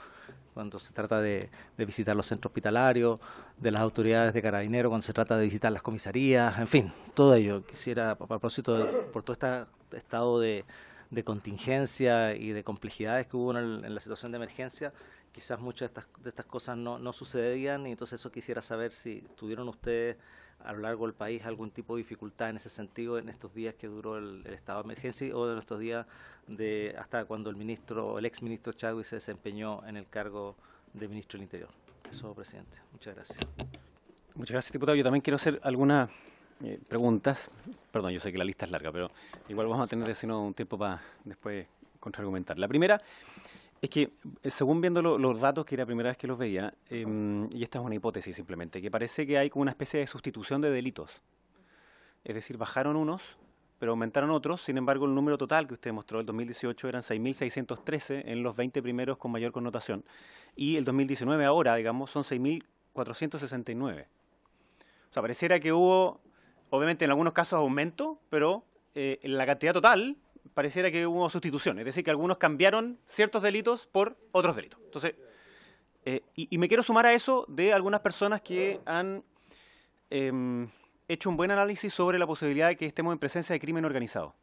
cuando se trata de visitar los centros hospitalarios, de las autoridades de Carabineros, cuando se trata de visitar las comisarías, en fin, todo ello. Quisiera, a propósito, por todo este estado de contingencia y de complejidades que hubo en la situación de emergencia, quizás muchas de estas cosas no sucedían, y entonces eso quisiera saber si tuvieron ustedes a lo largo del país algún tipo de dificultad en ese sentido en estos días que duró el estado de emergencia o en estos días hasta cuando el exministro Chadwi se desempeñó en el cargo de ministro del Interior. Eso, presidente. Muchas gracias. Muchas gracias, diputado. Yo también quiero hacer algunas preguntas. Perdón, yo sé que la lista es larga, pero igual vamos a tener un tiempo para después contraargumentar. La primera es que, según viendo los datos, que era la primera vez que los veía, y esta es una hipótesis simplemente, que parece que hay como una especie de sustitución de delitos. Es decir, bajaron unos, pero aumentaron otros. Sin embargo, el número total que usted mostró, el 2018, eran 6.613 en los 20 primeros con mayor connotación. Y el 2019 ahora, digamos, son 6.469. O sea, pareciera que hubo, obviamente en algunos casos, aumento, pero en la cantidad total pareciera que hubo sustitución, es decir, que algunos cambiaron ciertos delitos por otros delitos. Entonces, y me quiero sumar a eso de algunas personas que han hecho un buen análisis sobre la posibilidad de que estemos en presencia de crimen organizado.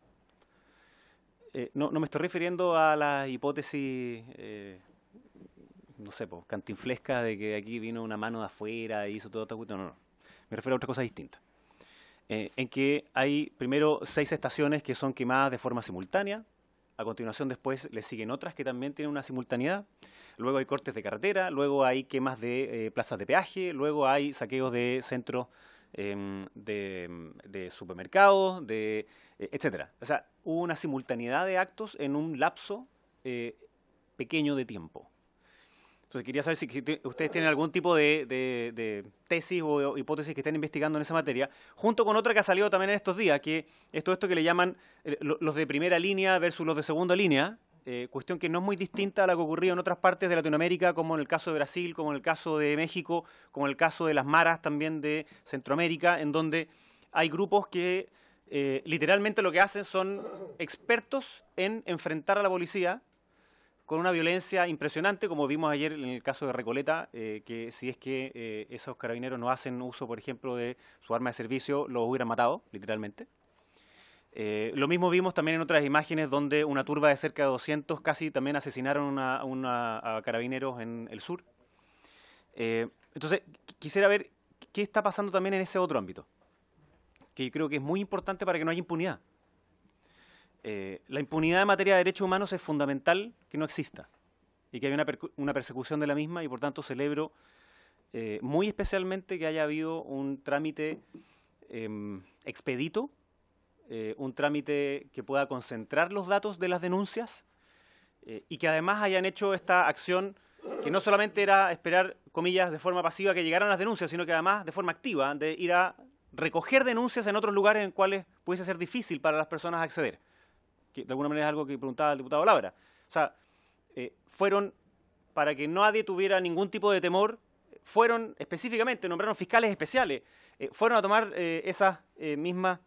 No me estoy refiriendo a la hipótesis, no sé, cantinflesca de que aquí vino una mano de afuera y hizo todo esto. No. Me refiero a otra cosa distinta. En que hay primero 6 estaciones que son quemadas de forma simultánea, a continuación después le siguen otras que también tienen una simultaneidad, luego hay cortes de carretera, luego hay quemas de plazas de peaje, luego hay saqueos de centros de supermercados, etcétera. O sea, hubo una simultaneidad de actos en un lapso pequeño de tiempo. Entonces quería saber si ustedes tienen algún tipo de tesis o hipótesis que estén investigando en esa materia, junto con otra que ha salido también en estos días, que es todo esto que le llaman los de primera línea versus los de segunda línea, cuestión que no es muy distinta a la que ocurrió en otras partes de Latinoamérica, como en el caso de Brasil, como en el caso de México, como en el caso de las maras también de Centroamérica, en donde hay grupos que literalmente lo que hacen son expertos en enfrentar a la policía con una violencia impresionante, como vimos ayer en el caso de Recoleta, que si es que esos carabineros no hacen uso, por ejemplo, de su arma de servicio, los hubieran matado, literalmente. Lo mismo vimos también en otras imágenes donde una turba de cerca de 200 casi también asesinaron a carabineros en el sur. Entonces, quisiera ver qué está pasando también en ese otro ámbito, que yo creo que es muy importante para que no haya impunidad. la impunidad en materia de derechos humanos es fundamental que no exista y que haya una persecución de la misma, y por tanto celebro muy especialmente que haya habido un trámite expedito, un trámite que pueda concentrar los datos de las denuncias y que además hayan hecho esta acción que no solamente era esperar, comillas, de forma pasiva que llegaran las denuncias, sino que además de forma activa, de ir a recoger denuncias en otros lugares en cuales pudiese ser difícil para las personas acceder. Que de alguna manera es algo que preguntaba el diputado Labra. O sea, fueron, para que nadie tuviera ningún tipo de temor, fueron específicamente, nombraron fiscales especiales, fueron a tomar esas mismas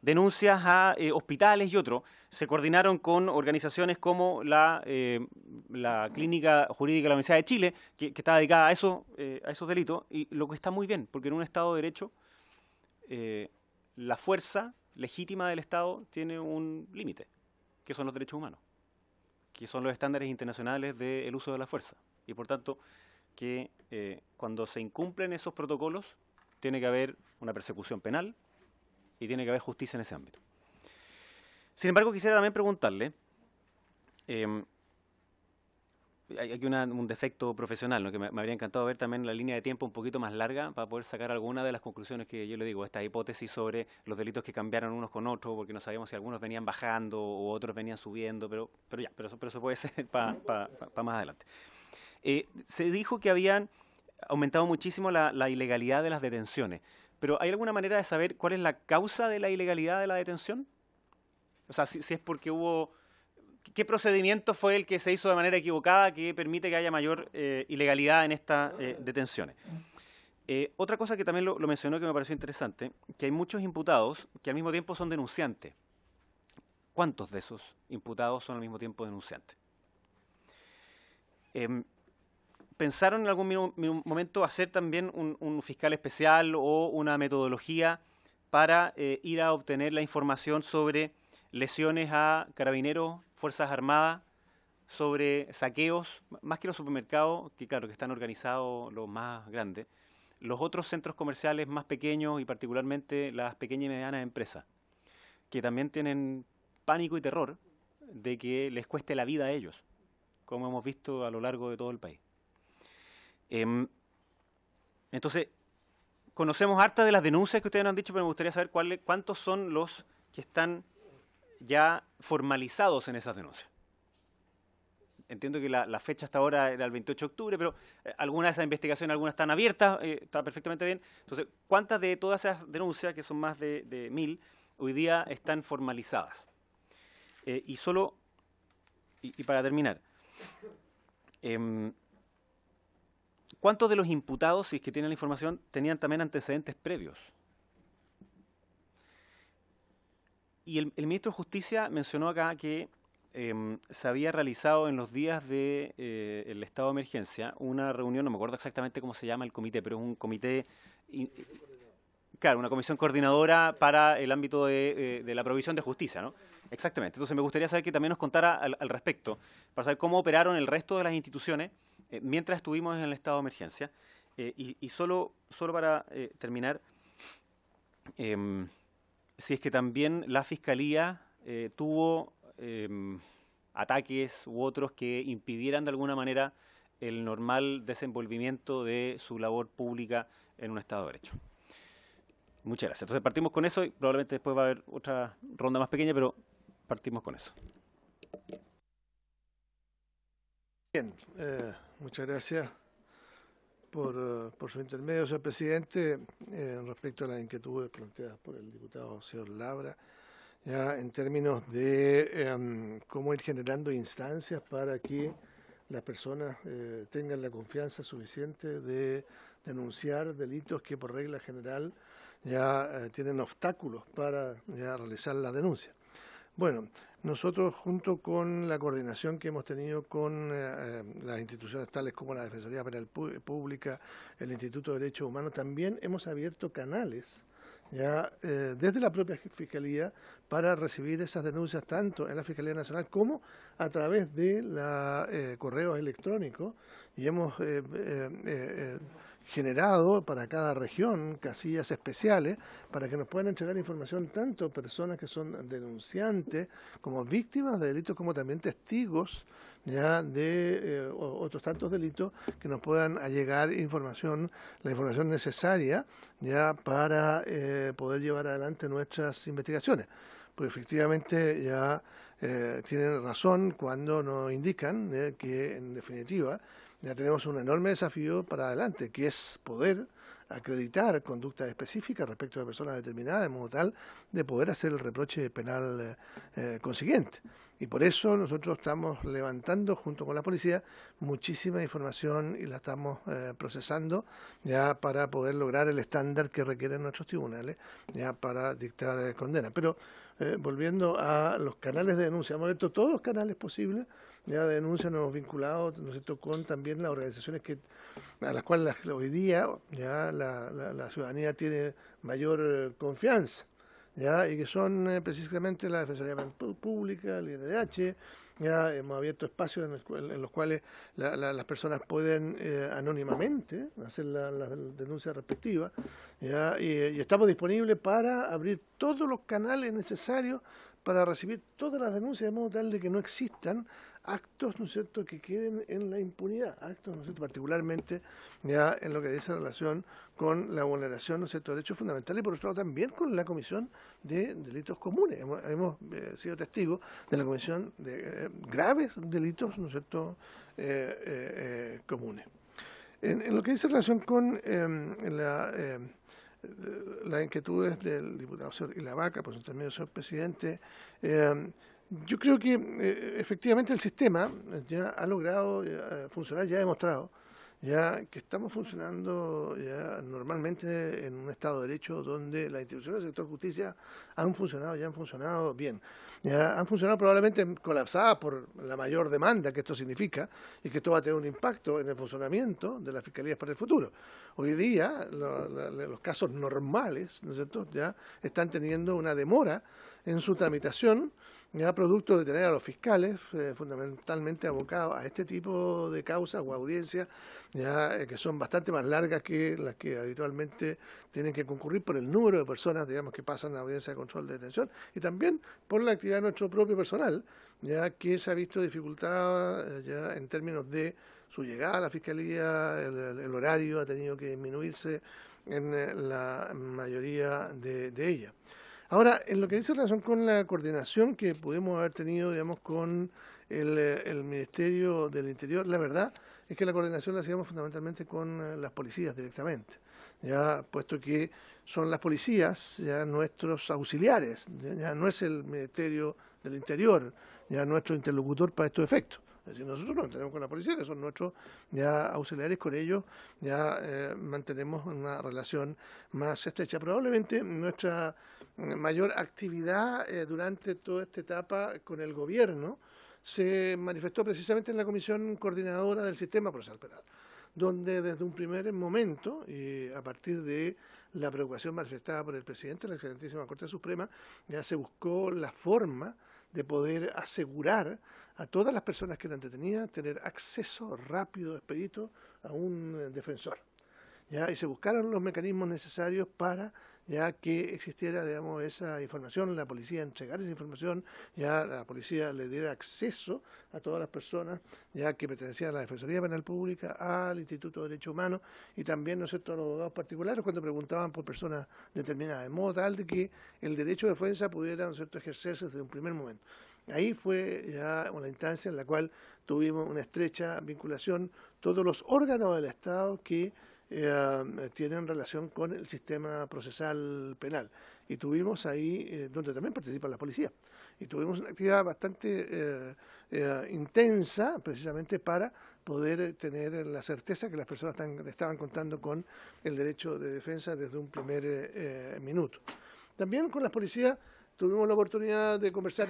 denuncias a hospitales y otros. Se coordinaron con organizaciones como la Clínica Jurídica de la Universidad de Chile, que está dedicada a esos delitos, y lo que está muy bien, porque en un Estado de Derecho la fuerza legítima del Estado tiene un límite, que son los derechos humanos, que son los estándares internacionales del uso de la fuerza. Y por tanto, que cuando se incumplen esos protocolos, tiene que haber una persecución penal y tiene que haber justicia en ese ámbito. Sin embargo, quisiera también preguntarle, hay aquí un defecto profesional, ¿no? Que me habría encantado ver también la línea de tiempo un poquito más larga para poder sacar alguna de las conclusiones que yo le digo, esta hipótesis sobre los delitos que cambiaron unos con otros, porque no sabíamos si algunos venían bajando o otros venían subiendo, pero eso puede ser para más adelante. Se dijo que habían aumentado muchísimo la ilegalidad de las detenciones, pero ¿hay alguna manera de saber cuál es la causa de la ilegalidad de la detención? O sea, si es porque hubo... ¿Qué procedimiento fue el que se hizo de manera equivocada que permite que haya mayor ilegalidad en estas detenciones? Otra cosa que también lo mencionó que me pareció interesante, que hay muchos imputados que al mismo tiempo son denunciantes. ¿Cuántos de esos imputados son al mismo tiempo denunciantes? ¿Pensaron en algún momento hacer también un fiscal especial o una metodología para ir a obtener la información sobre lesiones a carabineros, Fuerzas Armadas, sobre saqueos, más que los supermercados, que claro, que están organizados los más grandes, los otros centros comerciales más pequeños y particularmente las pequeñas y medianas empresas, que también tienen pánico y terror de que les cueste la vida a ellos, como hemos visto a lo largo de todo el país? Entonces, conocemos harta de las denuncias que ustedes nos han dicho, pero me gustaría saber cuántos son los que están ya formalizados en esas denuncias. Entiendo que la fecha hasta ahora era el 28 de octubre, pero algunas de esas investigaciones, algunas están abiertas, está perfectamente bien. Entonces, ¿cuántas de todas esas denuncias, que son más de 1000, hoy día están formalizadas? Y para terminar, ¿cuántos de los imputados, si es que tienen la información, tenían también antecedentes previos? Y el ministro de Justicia mencionó acá que se había realizado en los días del estado de emergencia una reunión, no me acuerdo exactamente cómo se llama el comité, pero es un comité, claro, una comisión coordinadora para el ámbito de la provisión de justicia, ¿no? Exactamente. Entonces me gustaría saber que también nos contara al respecto, para saber cómo operaron el resto de las instituciones mientras estuvimos en el estado de emergencia. Y solo para terminar, si es que también la Fiscalía tuvo ataques u otros que impidieran de alguna manera el normal desenvolvimiento de su labor pública en un Estado de Derecho. Muchas gracias. Entonces partimos con eso y probablemente después va a haber otra ronda más pequeña, pero partimos con eso. Bien, muchas gracias por su intermedio, señor presidente. Respecto a las inquietudes planteadas por el diputado señor Labra, ya en términos de cómo ir generando instancias para que las personas tengan la confianza suficiente de denunciar delitos que por regla general ya tienen obstáculos para ya realizar la denuncia. Bueno, nosotros junto con la coordinación que hemos tenido con las instituciones tales como la Defensoría Penal Pública, el Instituto de Derechos Humanos, también hemos abierto canales ya desde la propia Fiscalía para recibir esas denuncias tanto en la Fiscalía Nacional como a través de correos electrónicos, y hemos generado para cada región casillas especiales para que nos puedan entregar información tanto personas que son denunciantes como víctimas de delitos como también testigos ya de otros tantos delitos que nos puedan allegar información, la información necesaria ya para poder llevar adelante nuestras investigaciones. Porque efectivamente ya tienen razón cuando nos indican que en definitiva ya tenemos un enorme desafío para adelante, que es poder acreditar conductas específicas respecto de personas determinadas, de modo tal de poder hacer el reproche penal consiguiente. Y por eso nosotros estamos levantando, junto con la policía, muchísima información y la estamos procesando ya para poder lograr el estándar que requieren nuestros tribunales ya para dictar condena. Pero volviendo a los canales de denuncia, hemos abierto todos los canales posibles ya de denuncia, nos hemos vinculado, ¿no es cierto?, con también las organizaciones a las cuales hoy día ya la ciudadanía tiene mayor confianza, ya, y que son precisamente la Defensoría Pública, el INDH. Ya hemos abierto espacios en los cuales las personas pueden anónimamente hacer la denuncia respectiva, ya, y estamos disponibles para abrir todos los canales necesarios para recibir todas las denuncias, de modo tal de que no existan actos, ¿no es cierto?, que queden en la impunidad, actos, ¿no es cierto?, particularmente ya en lo que dice relación con la vulneración, ¿no es cierto?, de derechos fundamentales y por otro lado también con la comisión de delitos comunes. Hemos sido testigos de la comisión de graves delitos, ¿no es cierto?, comunes. En lo que dice relación con las inquietudes del diputado señor Ilavaca, por su término, señor presidente, yo creo que efectivamente el sistema ya ha logrado funcionar, ya ha demostrado ya que estamos funcionando ya normalmente en un Estado de Derecho donde las instituciones del sector justicia han funcionado bien. Ya han funcionado probablemente colapsadas por la mayor demanda que esto significa y que esto va a tener un impacto en el funcionamiento de las fiscalías para el futuro. Hoy día los casos normales, ¿no es cierto?, ya están teniendo una demora en su tramitación, ya producto de tener a los fiscales fundamentalmente abocados a este tipo de causas o audiencias ya que son bastante más largas que las que habitualmente tienen que concurrir por el número de personas, digamos, que pasan a audiencia de control de detención y también por la actividad de nuestro propio personal, ya que se ha visto dificultada ya en términos de su llegada a la fiscalía, el horario ha tenido que disminuirse en la mayoría de ellas. Ahora, en lo que dice relación con la coordinación que pudimos haber tenido, digamos, con el Ministerio del Interior, la verdad es que la coordinación la hacíamos fundamentalmente con las policías directamente, ya puesto que son las policías ya nuestros auxiliares, ya no es el Ministerio del Interior, ya nuestro interlocutor para estos efectos. Es decir, nosotros nos tenemos con la policía, que son nuestros ya auxiliares, con ellos ya mantenemos una relación más estrecha. Probablemente nuestra mayor actividad durante toda esta etapa con el gobierno se manifestó precisamente en la Comisión Coordinadora del Sistema Procesal Penal, donde desde un primer momento, y a partir de la preocupación manifestada por el presidente de la Excelentísima Corte Suprema, ya se buscó la forma de poder asegurar a todas las personas que eran detenidas tener acceso rápido, expedito a un defensor. ¿Ya? Y se buscaron los mecanismos necesarios para ya que existiera, digamos, esa información, la policía entregara esa información, ya la policía le diera acceso a todas las personas ya que pertenecían a la Defensoría Penal Pública, al Instituto de Derechos Humanos y también, ¿no es cierto?, a los abogados particulares cuando preguntaban por personas determinadas, de modo tal de que el derecho de defensa pudiera, ¿no es cierto?, ejercerse desde un primer momento. Ahí fue ya una instancia en la cual tuvimos una estrecha vinculación todos los órganos del Estado que tienen relación con el sistema procesal penal. Y tuvimos ahí, donde también participa la policía, y tuvimos una actividad bastante intensa precisamente para poder tener la certeza que las personas estaban contando con el derecho de defensa desde un primer minuto. También con las policías tuvimos la oportunidad de conversar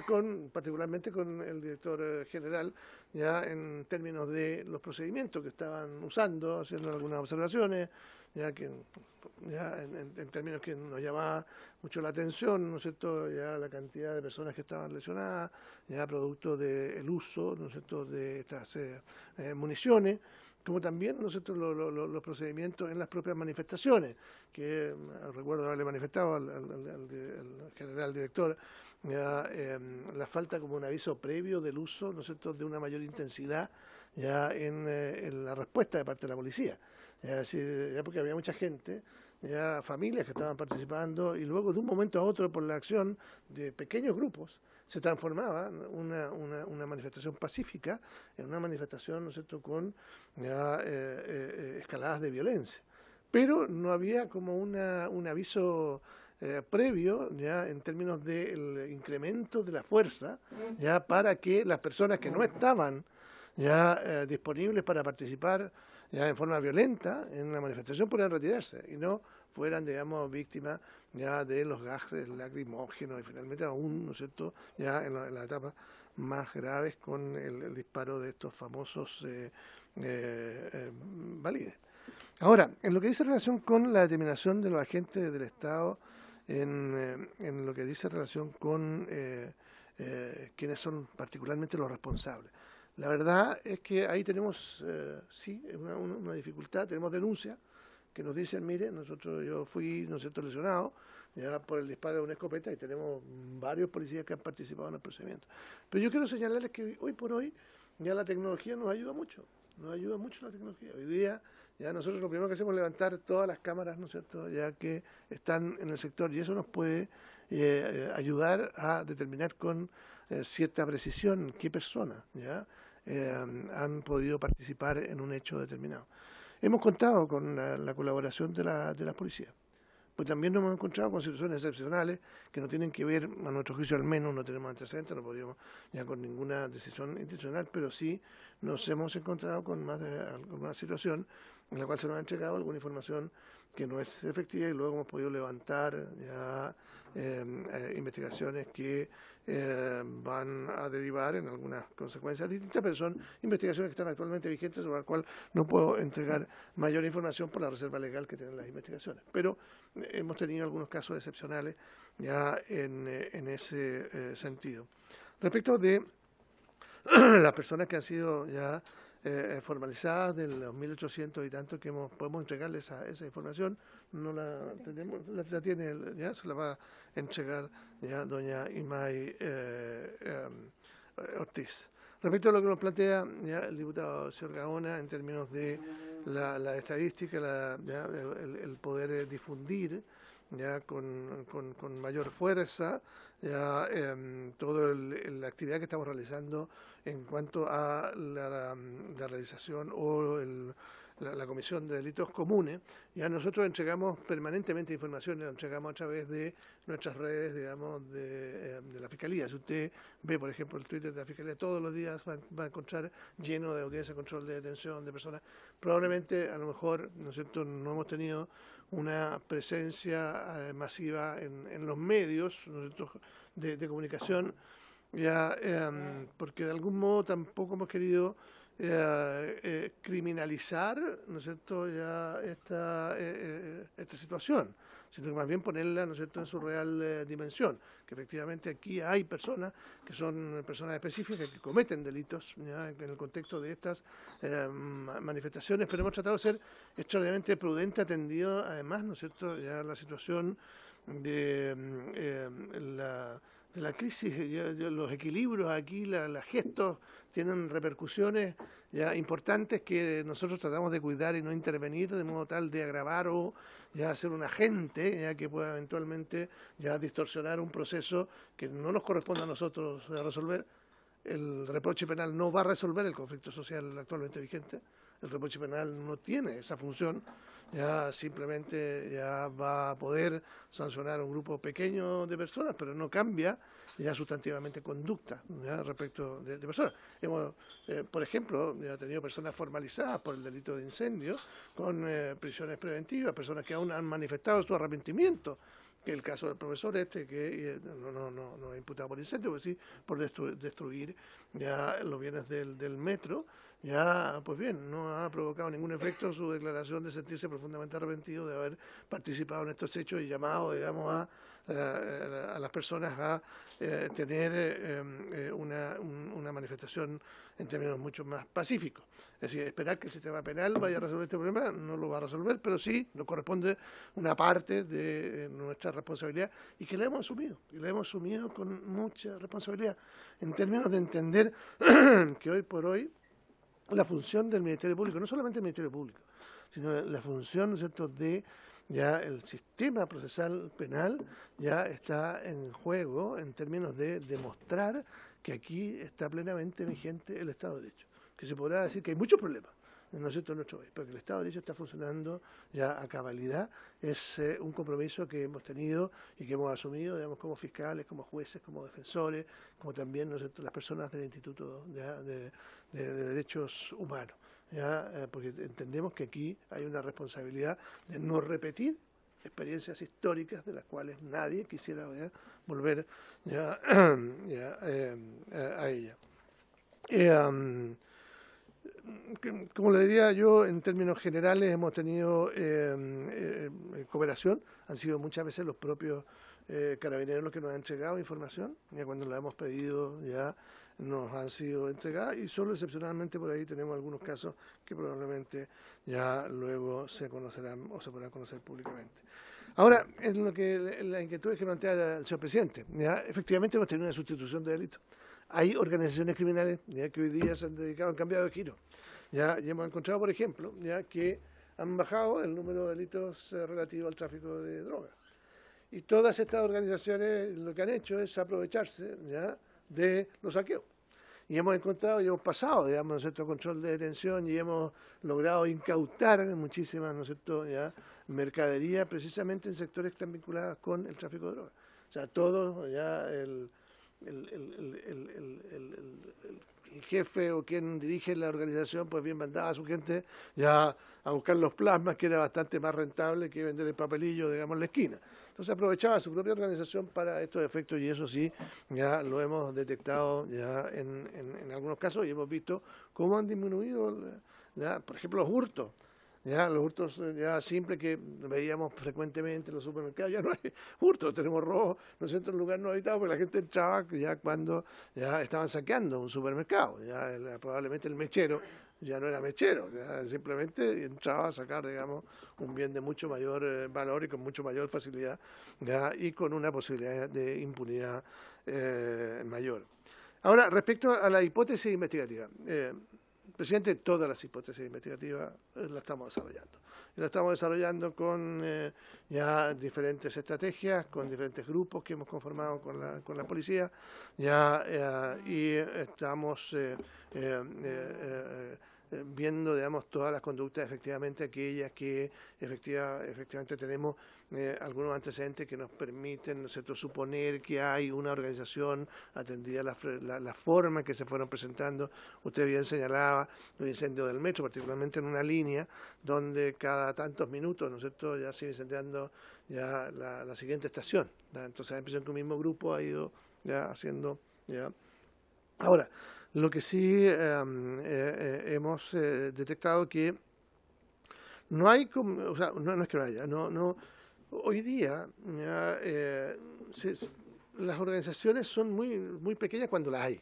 particularmente con el director general, ya en términos de los procedimientos que estaban usando, haciendo algunas observaciones, ya en términos que nos llamaba mucho la atención, ¿no es cierto?, ya la cantidad de personas que estaban lesionadas, ya producto del uso, ¿no es cierto?, de estas municiones, como también, ¿no es cierto?, los procedimientos en las propias manifestaciones, que recuerdo haberle manifestado al general director, ya, la falta como un aviso previo del uso, ¿no es cierto?, de una mayor intensidad ya en la respuesta de parte de la policía. Ya porque había mucha gente, ya familias que estaban participando, y luego de un momento a otro, por la acción de pequeños grupos, se transformaba una manifestación pacífica en una manifestación, ¿no es cierto?, con ya, escaladas de violencia. Pero no había como un aviso previo, ya en términos del incremento de la fuerza, ya para que las personas que no estaban ya disponibles para participar ya en forma violenta en la manifestación pudieran retirarse y no fueran, digamos, víctimas ya de los gases lacrimógenos y finalmente aún, ¿no es cierto?, ya en las etapas más graves con el disparo de estos famosos balines. Ahora, en lo que dice relación con la determinación de los agentes del Estado, en lo que dice relación con quienes son particularmente los responsables. La verdad es que ahí tenemos, sí, una dificultad, tenemos denuncias que nos dicen, mire, yo fui, ¿no es cierto?, lesionado ya por el disparo de una escopeta y tenemos varios policías que han participado en el procedimiento. Pero yo quiero señalarles que hoy por hoy ya la tecnología nos ayuda mucho la tecnología. Hoy día ya nosotros lo primero que hacemos es levantar todas las cámaras, ¿no es cierto?, ya que están en el sector y eso nos puede ayudar a determinar con cierta precisión qué personas ya han podido participar en un hecho determinado. Hemos contado con la colaboración de la policía, pues también nos hemos encontrado con situaciones excepcionales que no tienen que ver, a nuestro juicio al menos, no tenemos antecedentes, no podríamos ya con ninguna decisión institucional, pero sí nos hemos encontrado con más de alguna situación en la cual se nos ha entregado alguna información que no es efectiva y luego hemos podido levantar ya investigaciones que van a derivar en algunas consecuencias distintas, pero son investigaciones que están actualmente vigentes sobre las cuales no puedo entregar mayor información por la reserva legal que tienen las investigaciones. Pero hemos tenido algunos casos excepcionales ya en ese sentido. Respecto de las personas que han sido ya formalizadas de los 1.800 y tantos que podemos entregarles esa información, no la tenemos, la tiene, ya se la va a entregar ya doña Imay Ortiz. Respecto a lo que nos plantea ya el diputado señor Gaona en términos de la estadística, el poder difundir ya con mayor fuerza ya toda la actividad que estamos realizando en cuanto a la realización o la comisión de delitos comunes. Ya nosotros entregamos permanentemente información, la entregamos a través de nuestras redes, digamos, de la Fiscalía. Si usted ve, por ejemplo, el Twitter de la Fiscalía, todos los días va a encontrar lleno de audiencia, control de detención de personas. Probablemente, a lo mejor, ¿no es cierto?, no hemos tenido una presencia masiva en los medios, ¿no es cierto?, de comunicación, ya porque de algún modo tampoco hemos querido criminalizar, ¿no es cierto?, ya esta situación, sino que más bien ponerla, ¿no es cierto?, en su real dimensión, que efectivamente aquí hay personas que son personas específicas que cometen delitos ya en el contexto de estas manifestaciones, pero hemos tratado de ser extraordinariamente prudente, atendido además, ¿no es cierto?, ya la situación de la crisis, los equilibrios aquí, los gestos tienen repercusiones ya importantes que nosotros tratamos de cuidar y no intervenir de modo tal de agravar o ya ser un agente ya que pueda eventualmente ya distorsionar un proceso que no nos corresponde a nosotros resolver. El reproche penal no va a resolver el conflicto social actualmente vigente. El reproche penal no tiene esa función, ya simplemente ya va a poder sancionar a un grupo pequeño de personas, pero no cambia ya sustantivamente conducta ya respecto de personas. Hemos, por ejemplo, ya tenido personas formalizadas por el delito de incendio con prisiones preventivas, personas que aún han manifestado su arrepentimiento, que el caso del profesor que no es imputado por incendio, pero sí por destruir ya los bienes del metro, ya, pues bien, no ha provocado ningún efecto su declaración de sentirse profundamente arrepentido de haber participado en estos hechos y llamado, digamos, a las personas a tener una manifestación en términos mucho más pacíficos. Es decir, esperar que el sistema penal vaya a resolver este problema no lo va a resolver, pero sí nos corresponde una parte de nuestra responsabilidad y que la hemos asumido, con mucha responsabilidad, en términos de entender que hoy por hoy la función del Ministerio Público, no solamente el Ministerio Público, sino la función, ¿no es cierto?, de ya el sistema procesal penal ya está en juego en términos de demostrar que aquí está plenamente vigente el Estado de Derecho. Que se podrá decir que hay muchos problemas, ¿no es cierto?, en nuestro país, pero que el Estado de Derecho está funcionando ya a cabalidad es un compromiso que hemos tenido y que hemos asumido, digamos, como fiscales, como jueces, como defensores, como también, ¿no es cierto?, las personas del Instituto de Derechos Humanos. Porque entendemos que aquí hay una responsabilidad de no repetir experiencias históricas de las cuales nadie quisiera volver a ella. Como le diría yo, en términos generales hemos tenido cooperación, han sido muchas veces los propios carabineros los que nos han entregado información, ya cuando la hemos pedido ya nos han sido entregadas y solo excepcionalmente por ahí tenemos algunos casos que probablemente ya luego se conocerán o se podrán conocer públicamente. Ahora, en lo que la inquietud que plantea el señor presidente, ya efectivamente hemos tenido una sustitución de delitos. Hay organizaciones criminales ya que hoy día se han dedicado, han cambiado de giro. Ya, y hemos encontrado, por ejemplo, ya que han bajado el número de delitos relativos al tráfico de drogas. Y todas estas organizaciones lo que han hecho es aprovecharse ya de los saqueos. Y hemos encontrado y hemos pasado, digamos, ¿no es cierto?, control de detención y hemos logrado incautar muchísimas, ¿no es cierto?, ya mercadería precisamente en sectores que están vinculados con el tráfico de drogas. O sea, todo ya el jefe o quien dirige la organización, pues bien mandaba a su gente ya a buscar los plasmas, que era bastante más rentable que vender el papelillo, digamos, en la esquina. Entonces aprovechaba su propia organización para estos efectos y eso sí, ya lo hemos detectado ya en algunos casos y hemos visto cómo han disminuido, ya, por ejemplo, los hurtos. Ya, los hurtos ya simples que veíamos frecuentemente en los supermercados, ya no hay hurtos, tenemos robos, ¿no es cierto?, en lugar no habitado, porque la gente entraba ya cuando ya estaban saqueando un supermercado, ya probablemente el mechero ya no era mechero, ya simplemente entraba a sacar, digamos, un bien de mucho mayor valor y con mucho mayor facilidad, ya, y con una posibilidad de impunidad mayor. Ahora, respecto a la hipótesis investigativa, presidente, todas las hipótesis investigativas las estamos desarrollando. Y las estamos desarrollando con ya diferentes estrategias, con diferentes grupos que hemos conformado con la policía, y estamos viendo, digamos, todas las conductas, efectivamente, aquellas que efectivamente tenemos algunos antecedentes que nos permiten, ¿no es cierto?, suponer que hay una organización atendida la forma en que se fueron presentando. Usted bien señalaba el incendio del metro, particularmente en una línea donde cada tantos minutos, ¿no es cierto?, ya sigue incendiando ya la siguiente estación, ¿no? Entonces la impresión que un mismo grupo ha ido ya haciendo ya. Ahora, lo que sí hemos detectado que no hay, o sea, no es que no haya, hoy día ya, las organizaciones son muy pequeñas cuando las hay.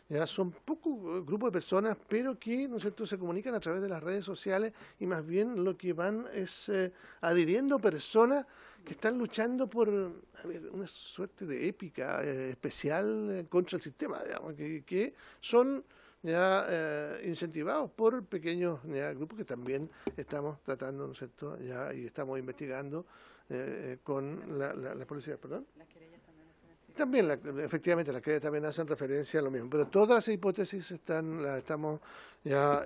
Ya son pocos grupos de personas, pero que, ¿no es cierto?, se comunican a través de las redes sociales y más bien lo que van es adhiriendo personas que están luchando por una suerte de épica especial contra el sistema, digamos, que son ya incentivados por pequeños grupos que también estamos tratando, ¿no es cierto?, ya, y estamos investigando con la policía, perdón. También, efectivamente, las querellas también hacen referencia a lo mismo, pero todas las hipótesis las estamos ya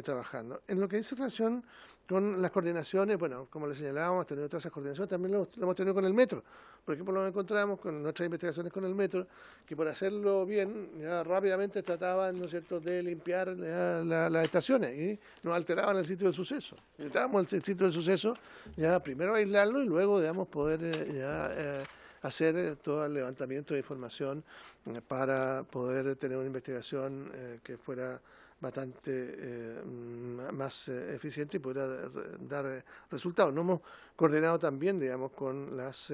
trabajando. En lo que dice relación con las coordinaciones, bueno, como le señalábamos, hemos tenido todas esas coordinaciones, también lo hemos tenido con el metro. Por ejemplo, lo encontramos con nuestras investigaciones con el metro, que por hacerlo bien, ya rápidamente trataban, ¿no es cierto?, de limpiar las estaciones y nos alteraban el sitio del suceso. Necesitábamos el sitio del suceso, ya primero aislarlo y luego, digamos, poder hacer todo el levantamiento de información para poder tener una investigación que fuera bastante más eficiente y podrá dar resultados. Nos hemos coordinado también, digamos, con las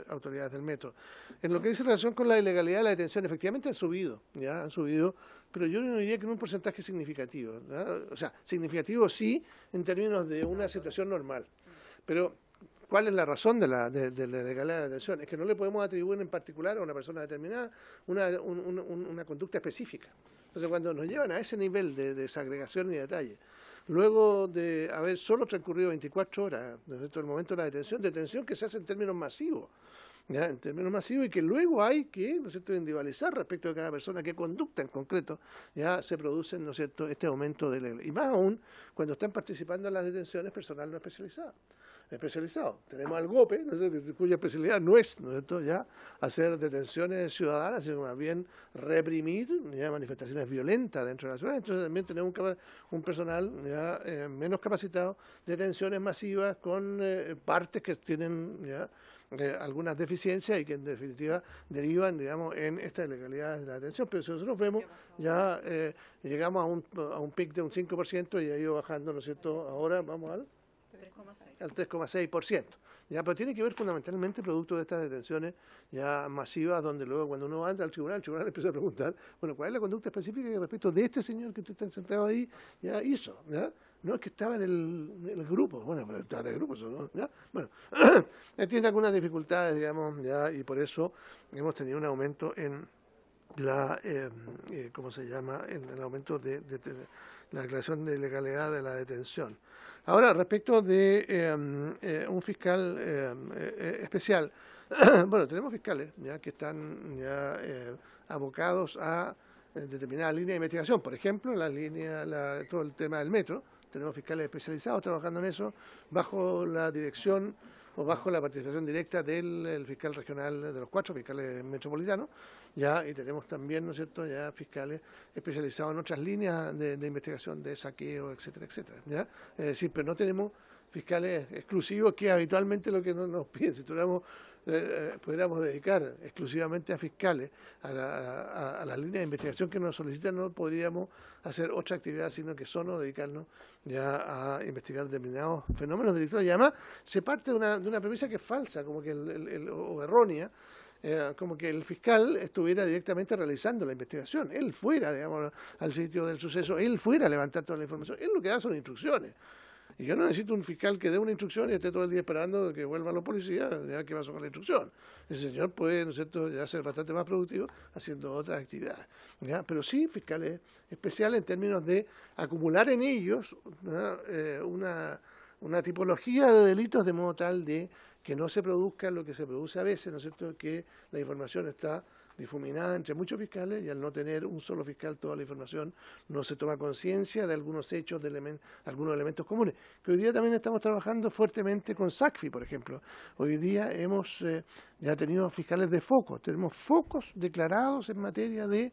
autoridades del metro. En lo que dice relación con la ilegalidad de la detención, efectivamente han subido, pero yo no diría que en un porcentaje significativo, ¿ya? O sea, significativo sí en términos de una situación normal, pero ¿cuál es la razón de la ilegalidad de la detención? Es que no le podemos atribuir en particular a una persona determinada una conducta específica. Entonces, cuando nos llevan a ese nivel de desagregación y detalle, luego de haber solo transcurrido 24 horas desde el momento de la detención que se hace en términos masivos, ¿ya? En términos masivos, y que luego hay que, ¿no es cierto?, individualizar respecto de cada persona, qué conducta en concreto ya se produce, ¿no es cierto?, este aumento de la. Y más aún cuando están participando en las detenciones personal no especializado. Tenemos al GOPE, ¿no es cierto?, cuya especialidad no es, ¿no es cierto?, ya hacer detenciones ciudadanas, sino más bien reprimir ya manifestaciones violentas dentro de la ciudad. Entonces también tenemos un personal ya menos capacitado de detenciones masivas con partes que tienen ya algunas deficiencias y que en definitiva derivan, digamos, en esta ilegalidad de la detención. Pero si nosotros vemos, ya llegamos a un pic de un 5% y ha ido bajando, ¿no es cierto? Ahora vamos al 3,6%. Ya, pero tiene que ver fundamentalmente producto de estas detenciones ya masivas, donde luego cuando uno anda al tribunal, el tribunal empieza a preguntar, bueno, ¿cuál es la conducta específica que respecto de este señor que usted está sentado ahí ya hizo? ¿Ya? No es que estaba en el grupo, bueno, pero estaba en el grupo, ¿no? ¿Ya? Bueno, tiene algunas dificultades, digamos, ya, y por eso hemos tenido un aumento en la, ¿cómo se llama?, en el aumento de la declaración de ilegalidad de la detención. Ahora, respecto de un fiscal especial, bueno, tenemos fiscales ya que están ya abocados a determinada línea de investigación, por ejemplo, todo el tema del metro. Tenemos fiscales especializados trabajando en eso, bajo la dirección o bajo la participación directa del fiscal regional, de los 4 fiscales metropolitanos, ya, y tenemos también, ¿no es cierto?, ya fiscales especializados en otras líneas de investigación, de saqueo, etcétera, etcétera, ¿ya? Es decir, pero no tenemos fiscales exclusivos, que habitualmente lo que nos piden. Si pudiéramos dedicar exclusivamente a fiscales a las líneas de investigación que nos solicitan, no podríamos hacer otra actividad, sino que solo dedicarnos ya a investigar determinados fenómenos delictivos. Y además se parte de una premisa que es falsa, como que o errónea, como que el fiscal estuviera directamente realizando la investigación. Él fuera, digamos, al sitio del suceso, él fuera a levantar toda la información. Él lo que da son instrucciones. Y yo no necesito un fiscal que dé una instrucción y esté todo el día esperando que vuelvan los policías, ya que pasó con la instrucción. El señor puede, ¿no es cierto?, ya ser bastante más productivo haciendo otras actividades, ¿ya? Pero sí fiscales especiales en términos de acumular en ellos, ¿no?, una tipología de delitos de modo tal de que no se produzca lo que se produce a veces, ¿no es cierto?, que la información está difuminada entre muchos fiscales y al no tener un solo fiscal toda la información no se toma conciencia de algunos hechos, de algunos elementos comunes. Que hoy día también estamos trabajando fuertemente con SACFI, por ejemplo. Hoy día hemos ya tenido fiscales de focos, tenemos focos declarados en materia de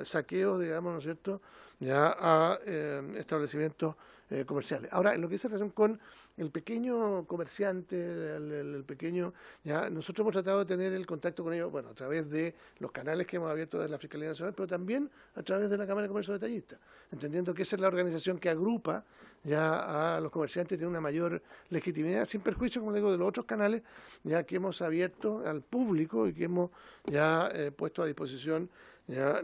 saqueos, digamos, ¿no es cierto?, ya a establecimientos comerciales. Ahora, en lo que dice relación con el pequeño comerciante, el pequeño, ya nosotros hemos tratado de tener el contacto con ellos, bueno, a través de los canales que hemos abierto desde la Fiscalía Nacional, pero también a través de la Cámara de Comercio Detallista, entendiendo que esa es la organización que agrupa ya a los comerciantes, tiene una mayor legitimidad, sin perjuicio, como digo, de los otros canales ya que hemos abierto al público y que hemos ya puesto a disposición ya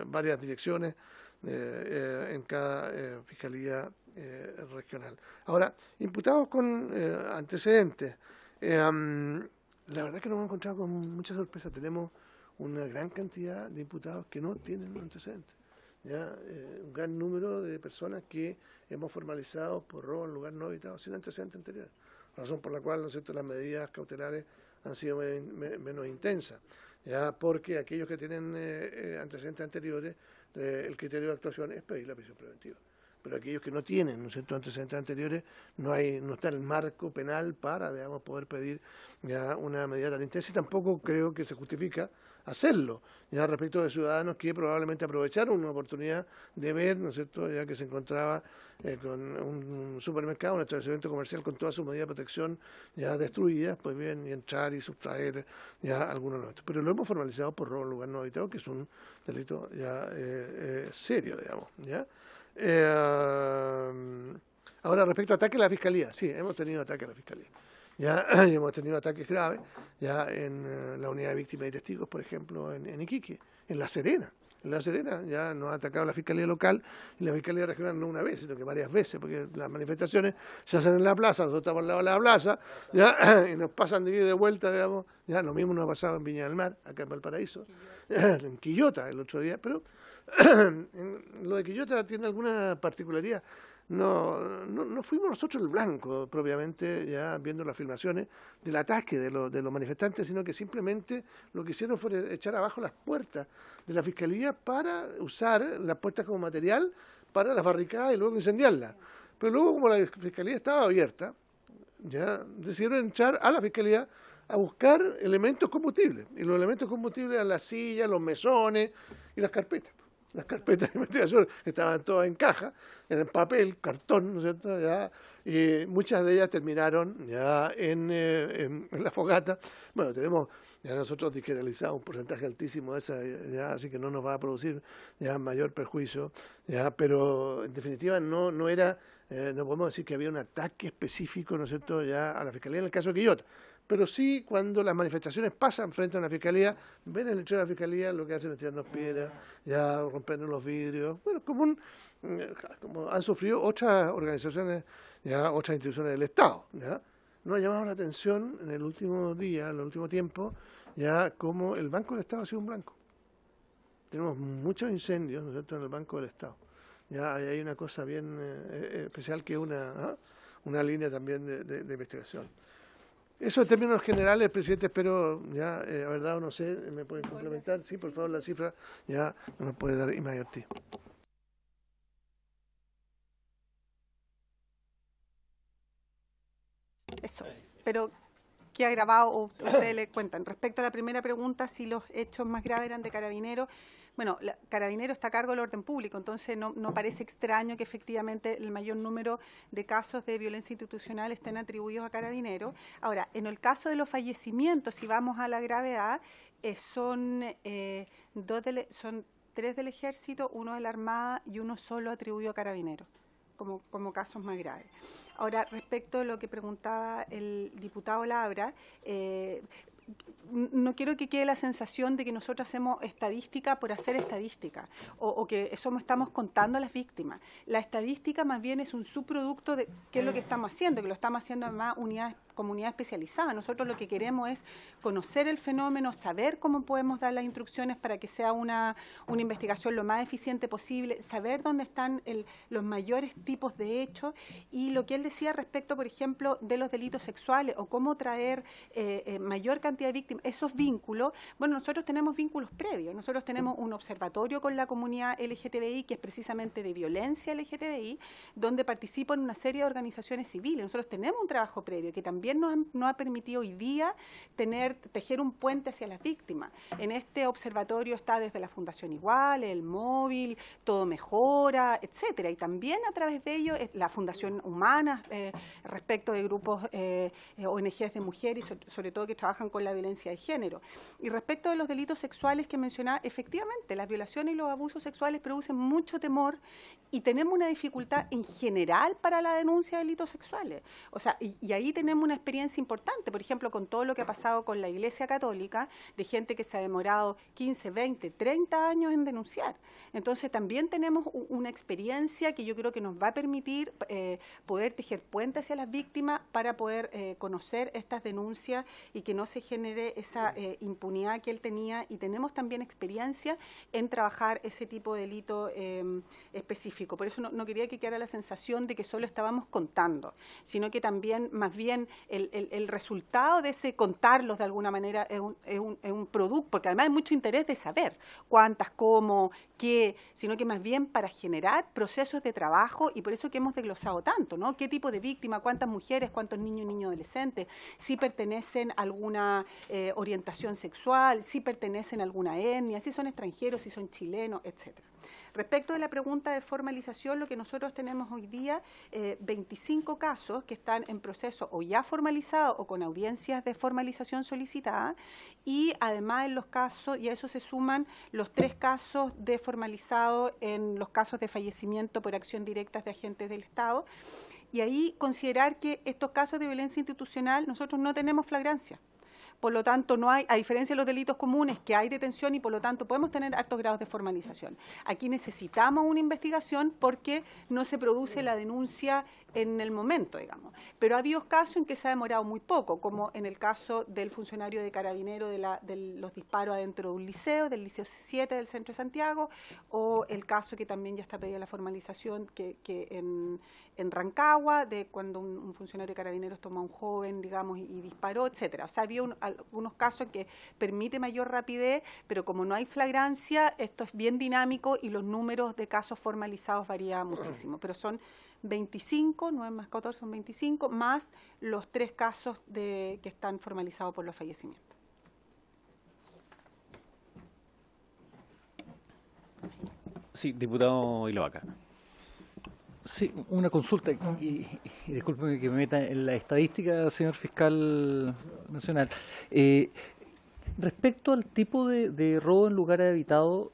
varias direcciones en cada fiscalía regional. Ahora, imputados con antecedentes, la verdad es que nos hemos encontrado con mucha sorpresa. Tenemos una gran cantidad de imputados que no tienen antecedentes. ¿Ya? Un gran número de personas que hemos formalizado por robo en lugar no habitado sin antecedentes anteriores, razón por la cual, ¿no es cierto?, las medidas cautelares han sido menos intensas, ya, porque aquellos que tienen antecedentes anteriores, el criterio de actuación es pedir la prisión preventiva. Pero aquellos que no tienen, ¿no es cierto?, antecedentes anteriores, no está el marco penal para, digamos, poder pedir ya una medida tan intensa, y tampoco creo que se justifica hacerlo, ya respecto de ciudadanos que probablemente aprovecharon una oportunidad de ver, ¿no es cierto?, ya que se encontraba con un supermercado, un establecimiento comercial con toda su medida de protección ya destruida, pues bien, y entrar y sustraer ya algunos de estos. Pero lo hemos formalizado por robo en lugar no habitado, que es un delito ya serio, digamos, ¿ya? Ahora, respecto a ataque a la Fiscalía, sí, hemos tenido ataque a la Fiscalía. Ya hemos tenido ataques graves, ya en la unidad de víctimas y testigos, por ejemplo, en Iquique, en La Serena. En La Serena ya nos ha atacado la Fiscalía local y la Fiscalía regional no una vez, sino que varias veces, porque las manifestaciones se hacen en la plaza, nosotros estamos al lado de la plaza, ya, y nos pasan de ida y de vuelta, digamos, ya lo mismo nos ha pasado en Viña del Mar, acá en Valparaíso, en Quillota el otro día, pero lo de Quillota tiene alguna particularidad. No fuimos nosotros el blanco propiamente, ya viendo las filmaciones del ataque de los manifestantes, sino que simplemente lo que hicieron fue echar abajo las puertas de la Fiscalía para usar las puertas como material para las barricadas y luego incendiarlas. Pero luego, como la Fiscalía estaba abierta, ya decidieron echar a la Fiscalía a buscar elementos combustibles. Y los elementos combustibles eran las sillas, los mesones y las carpetas. Las carpetas de investigación estaban todas en caja, en papel, cartón, ¿no es cierto? Ya, y muchas de ellas terminaron ya en la fogata. Bueno, tenemos ya nosotros digitalizado un porcentaje altísimo de esa, ya, así que no nos va a producir ya mayor perjuicio, ya, pero en definitiva no era, no podemos decir que había un ataque específico, ¿no es cierto?, ya a la Fiscalía en el caso de Quillota. Pero sí, cuando las manifestaciones pasan frente a una Fiscalía, ven el letrero de la Fiscalía, lo que hacen es tirarnos piedras, ya rompernos los vidrios, bueno, como han sufrido otras organizaciones, ya otras instituciones del Estado, ya. Nos ha llamado la atención en el último día, en el último tiempo, ya como el Banco del Estado ha sido un blanco. Tenemos muchos incendios, ¿no es cierto?, en el Banco del Estado. Ya hay una cosa bien especial que es una línea también de investigación. Eso en términos generales, presidente, espero, ya, la verdad, no sé, ¿me pueden complementar? Sí, por favor, la cifra ya no nos puede dar Imay Ortiz. Eso, pero ¿qué ha grabado o ustedes le cuentan? Respecto a la primera pregunta, si los hechos más graves eran de Carabineros, bueno, Carabineros está a cargo del orden público, entonces no parece extraño que efectivamente el mayor número de casos de violencia institucional estén atribuidos a Carabineros. Ahora, en el caso de los fallecimientos, si vamos a la gravedad, son 3 del Ejército, 1 de la Armada y 1 solo atribuido a Carabineros, como casos más graves. Ahora, respecto a lo que preguntaba el diputado Labra, no quiero que quede la sensación de que nosotros hacemos estadística por hacer estadística o que estamos contando a las víctimas. La estadística más bien es un subproducto de qué es lo que estamos haciendo, que lo estamos haciendo además comunidad especializada. Nosotros lo que queremos es conocer el fenómeno, saber cómo podemos dar las instrucciones para que sea una investigación lo más eficiente posible, saber dónde están los mayores tipos de hechos y lo que él decía respecto, por ejemplo, de los delitos sexuales o cómo traer mayor cantidad de víctimas, esos vínculos. Bueno, nosotros tenemos vínculos previos, nosotros tenemos un observatorio con la comunidad LGTBI que es precisamente de violencia LGTBI, donde participan una serie de organizaciones civiles. Nosotros tenemos un trabajo previo que también nos ha permitido hoy día tejer un puente hacia las víctimas. En este observatorio está desde la Fundación Igual, el Móvil, Todo Mejora, etcétera, y también a través de ello la Fundación Humana respecto de grupos ONGs de mujeres y sobre todo que trabajan con la violencia de género. Y respecto de los delitos sexuales que mencionaba, efectivamente, las violaciones y los abusos sexuales producen mucho temor y tenemos una dificultad en general para la denuncia de delitos sexuales. O sea, y ahí tenemos una experiencia importante, por ejemplo, con todo lo que ha pasado con la Iglesia Católica, de gente que se ha demorado 15, 20, 30 años en denunciar. Entonces, también tenemos una experiencia que yo creo que nos va a permitir poder tejer puentes hacia las víctimas para poder conocer estas denuncias y que no se genere esa impunidad que él tenía, y tenemos también experiencia en trabajar ese tipo de delito específico. Por eso no quería que quedara la sensación de que solo estábamos contando, sino que también, más bien, el resultado de ese contarlos de alguna manera es un producto, porque además hay mucho interés de saber cuántas, cómo, sino que más bien para generar procesos de trabajo, y por eso que hemos desglosado tanto, ¿no? ¿Qué tipo de víctima, cuántas mujeres, cuántos niños y niños adolescentes, si pertenecen a alguna orientación sexual, si pertenecen a alguna etnia, si son extranjeros, si son chilenos, etcétera. Respecto de la pregunta de formalización, lo que nosotros tenemos hoy día, 25 casos que están en proceso o ya formalizados o con audiencias de formalización solicitada, y además en los casos, y a eso se suman los 3 casos de formalizado en los casos de fallecimiento por acción directa de agentes del Estado. Y ahí considerar que estos casos de violencia institucional nosotros no tenemos flagrancia. Por lo tanto, no hay, a diferencia de los delitos comunes, que hay detención y por lo tanto podemos tener altos grados de formalización. Aquí necesitamos una investigación porque no se produce la denuncia en el momento, digamos. Pero ha habido casos en que se ha demorado muy poco, como en el caso del funcionario de Carabinero de los disparos adentro de un liceo, del Liceo 7 del Centro de Santiago, o el caso que también ya está pedida la formalización que en Rancagua, de cuando un funcionario de Carabineros tomó a un joven, digamos, y disparó, etcétera. O sea, había algunos casos que permite mayor rapidez, pero como no hay flagrancia, esto es bien dinámico y los números de casos formalizados varían muchísimo. Pero son 25, 9 más 14 son 25, más los 3 casos que están formalizados por los fallecimientos. Sí, diputado Ilovaca. Sí, una consulta, y discúlpeme que me meta en la estadística, señor fiscal nacional. Respecto al tipo de robo en lugares habitados,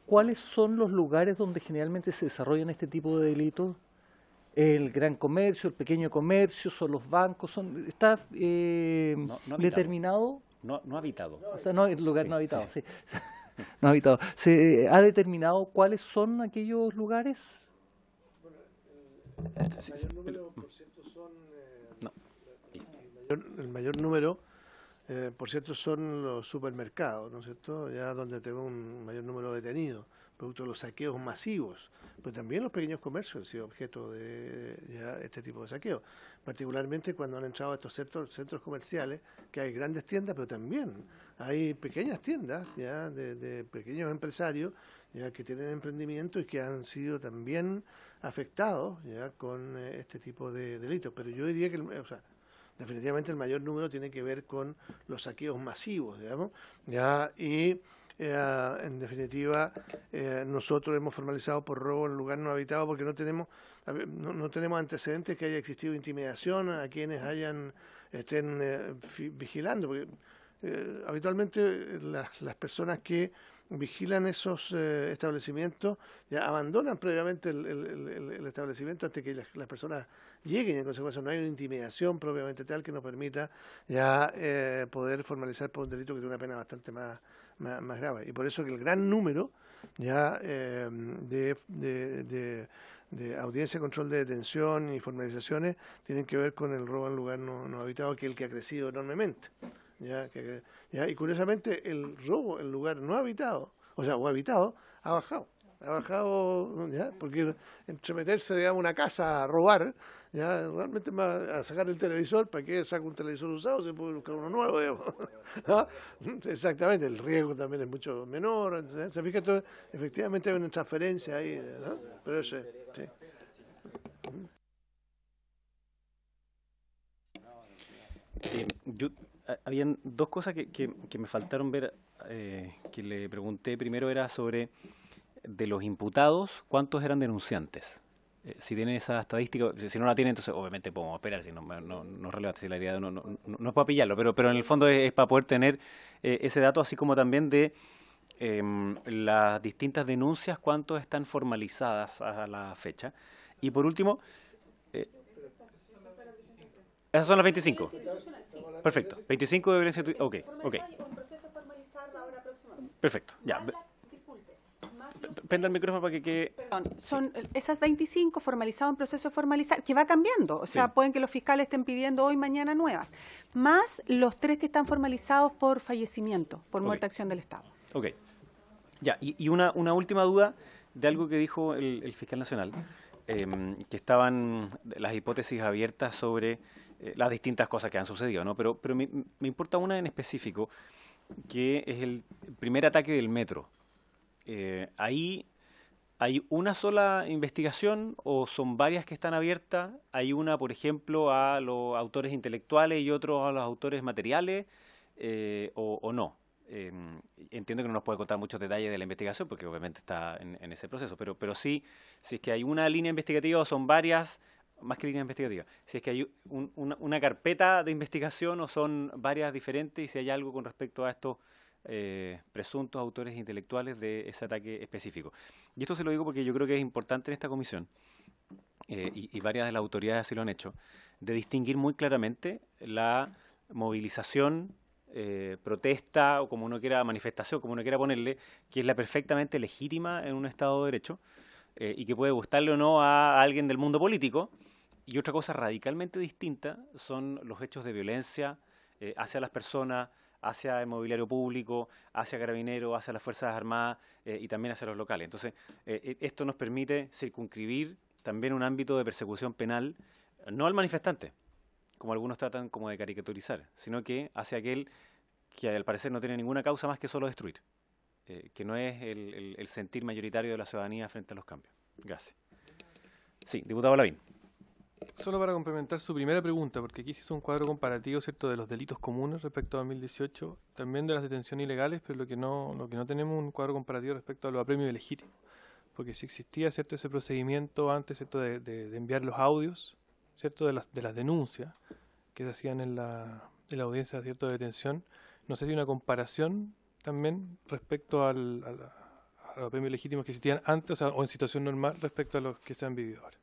¿cuáles son los lugares donde generalmente se desarrollan este tipo de delitos? ¿El gran comercio, el pequeño comercio, son los bancos? ¿Está no determinado? No habitado. O sea, no, el lugar no habitado, sí. No habitado. ¿Se ha determinado cuáles son aquellos lugares? El mayor número, por cierto, son los supermercados, ¿no es cierto? Ya donde tenemos un mayor número de detenidos, producto de los saqueos masivos, pero también los pequeños comercios han sido objeto de ya este tipo de saqueos, particularmente cuando han entrado a estos centros comerciales, que hay grandes tiendas, pero también hay pequeñas tiendas ya de pequeños empresarios ya que tienen emprendimiento y que han sido también afectados ya con este tipo de delitos. Pero yo diría que, definitivamente el mayor número tiene que ver con los saqueos masivos, digamos, ya, y en definitiva nosotros hemos formalizado por robo en lugar no habitado porque no tenemos antecedentes que haya existido intimidación a quienes estén vigilando, porque habitualmente las personas que vigilan esos establecimientos ya abandonan previamente el establecimiento antes que las personas lleguen, y en consecuencia no hay una intimidación propiamente tal que nos permita ya poder formalizar por un delito que tiene una pena bastante más grave. Y por eso que el gran número ya de audiencia, control de detención y formalizaciones tienen que ver con el robo en lugar no habitado, que es el que ha crecido enormemente. Y curiosamente el robo en lugar no habitado, o habitado, ha bajado, ¿ya? Porque entre meterse, digamos, una casa a robar, ya realmente a sacar el televisor, ¿para qué saca un televisor usado? Se puede buscar uno nuevo, digamos. ¿No? Exactamente, el riesgo también es mucho menor, ¿sí? Se fija, entonces, efectivamente hay una transferencia ahí, ¿no? Pero eso sí. Habían 2 cosas que me faltaron ver, que le pregunté. Primero era sobre, de los imputados, ¿cuántos eran denunciantes? Si tienen esa estadística, si no la tienen, entonces obviamente podemos esperar, si no es relevante, si la idea no es para pillarlo, pero en el fondo es para poder tener ese dato, así como también de las distintas denuncias, cuántos están formalizadas a la fecha. Y por último, esas son las 25. Perfecto, 25 de violencia institucional. Ok. Perfecto, ya. Prenda el micrófono para que quede. Perdón, son esas 25 formalizadas en proceso de formalizar, que va cambiando, o sea, Sí. pueden que los fiscales estén pidiendo hoy, mañana nuevas, más los 3 que están formalizados por fallecimiento, por muerte, acción del Estado. Ok. Ya, y una última duda de algo que dijo el fiscal nacional, que estaban las hipótesis abiertas sobre las distintas cosas que han sucedido, ¿no? Pero me importa una en específico, que es el primer ataque del metro. Ahí hay una sola investigación o son varias que están abiertas. Hay una, por ejemplo, a los autores intelectuales y otros a los autores materiales, o no. Entiendo que no nos puede contar muchos detalles de la investigación porque obviamente está en ese proceso, pero sí, si es que hay una línea investigativa o son varias, más que línea investigativa, si es que hay una carpeta de investigación o son varias diferentes y si hay algo con respecto a estos presuntos autores intelectuales de ese ataque específico. Y esto se lo digo porque yo creo que es importante en esta comisión, y varias de las autoridades así lo han hecho, de distinguir muy claramente la movilización, protesta o como uno quiera, manifestación, como uno quiera ponerle, que es la perfectamente legítima en un Estado de Derecho y que puede gustarle o no a alguien del mundo político. Y otra cosa radicalmente distinta son los hechos de violencia hacia las personas, hacia el mobiliario público, hacia Carabineros, hacia las Fuerzas Armadas y también hacia los locales. Entonces, esto nos permite circunscribir también un ámbito de persecución penal, no al manifestante, como algunos tratan como de caricaturizar, sino que hacia aquel que al parecer no tiene ninguna causa más que solo destruir, que no es el sentir mayoritario de la ciudadanía frente a los cambios. Gracias. Sí, diputado Lavín. Solo para complementar su primera pregunta, porque aquí se hizo un cuadro comparativo, ¿cierto?, de los delitos comunes respecto a 2018, también de las detenciones ilegales, pero lo que no tenemos un cuadro comparativo respecto a los apremios ilegítimos, porque si existía, ¿cierto?, ese procedimiento antes, ¿cierto?, de enviar los audios, ¿cierto?, de las denuncias que se hacían en la audiencia, ¿cierto?, de detención, no sé si hay una comparación también respecto a los apremios ilegítimos que existían antes, o en situación normal respecto a los que se han vivido ahora.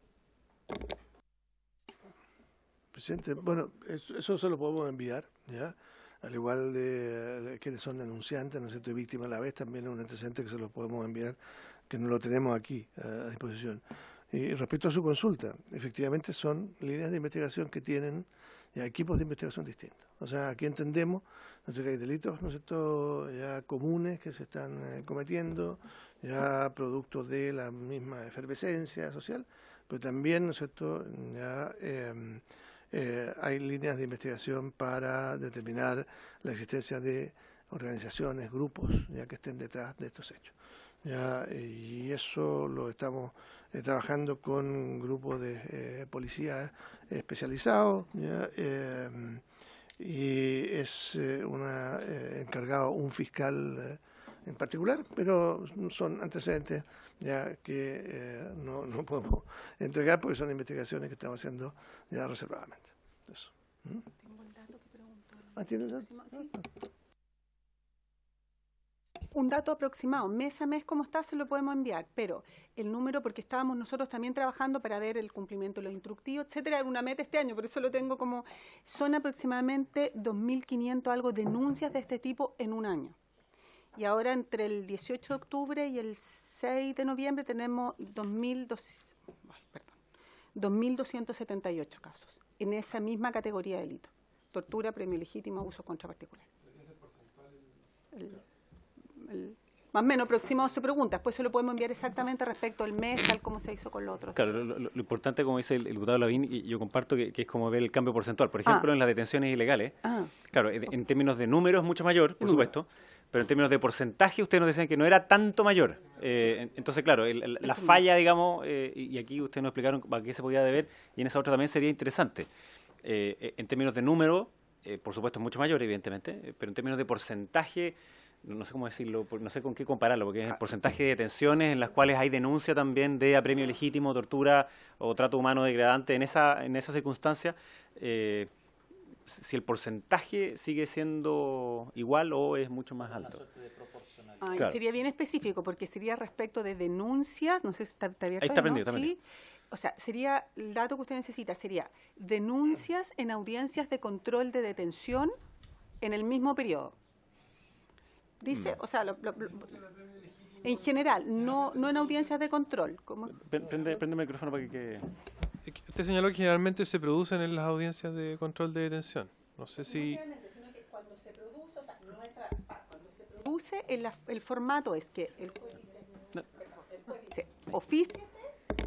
Presidente, bueno, eso se lo podemos enviar, ¿ya? Al igual de quienes son denunciantes, ¿no es cierto?, y víctimas a la vez, también es un antecedente que se lo podemos enviar, que no lo tenemos aquí a disposición. Y respecto a su consulta, efectivamente son líneas de investigación que tienen ya equipos de investigación distintos. O sea, aquí entendemos, ¿no es cierto?, que hay delitos, ¿no es cierto?, ya comunes que se están cometiendo, ya producto de la misma efervescencia social, pero también, ¿no es cierto?, ya hay líneas de investigación para determinar la existencia de organizaciones, grupos, ya que estén detrás de estos hechos. Ya, y eso lo estamos trabajando con grupos de policías especializados, ya, y es encargado un fiscal en particular, pero son antecedentes ya que no podemos entregar porque son investigaciones que estamos haciendo ya reservadamente. Eso. Tengo el dato que preguntó. ¿Tiene el dato? Sí. Un dato aproximado, mes a mes como está, se lo podemos enviar, pero el número, porque estábamos nosotros también trabajando para ver el cumplimiento de los instructivos, etcétera, era una meta este año, por eso lo tengo como, son aproximadamente 2.500 algo denuncias de este tipo en un año. Y ahora entre el 18 de octubre y el 6 de noviembre tenemos 2.278 casos en esa misma categoría de delito. Tortura, premio ilegítimo, abuso contra particular. Más o menos aproximado se pregunta, después se lo podemos enviar exactamente respecto al mes, tal como se hizo con los otros. Claro, lo importante, como dice el diputado Lavín, y yo comparto que es como ver el cambio porcentual. Por ejemplo, en las detenciones ilegales, claro, en términos de número es mucho mayor, por supuesto, pero en términos de porcentaje ustedes nos decían que no era tanto mayor. Entonces, claro, la falla, digamos, y aquí ustedes nos explicaron a qué se podía deber, y en esa otra también sería interesante. En términos de número, por supuesto, es mucho mayor, evidentemente, pero en términos de porcentaje, no sé cómo decirlo, no sé con qué compararlo, porque es el porcentaje de detenciones en las cuales hay denuncia también de apremio ilegítimo, tortura o trato humano degradante en esa circunstancia, si el porcentaje sigue siendo igual o es mucho más alto. Claro. Sería bien específico, porque sería respecto de denuncias, no sé si está abierto. Ahí está prendido, ¿no? ¿Sí? O sea, sería, el dato que usted necesita sería denuncias en audiencias de control de detención en el mismo periodo. Dice, o sea, en general, no en audiencias de control. Prende el micrófono para que... Usted señaló que generalmente se producen en las audiencias de control de detención. No sé si... No generalmente, sino que cuando se produce, o sea, cuando se produce, el formato es que el juez dice, ofíciese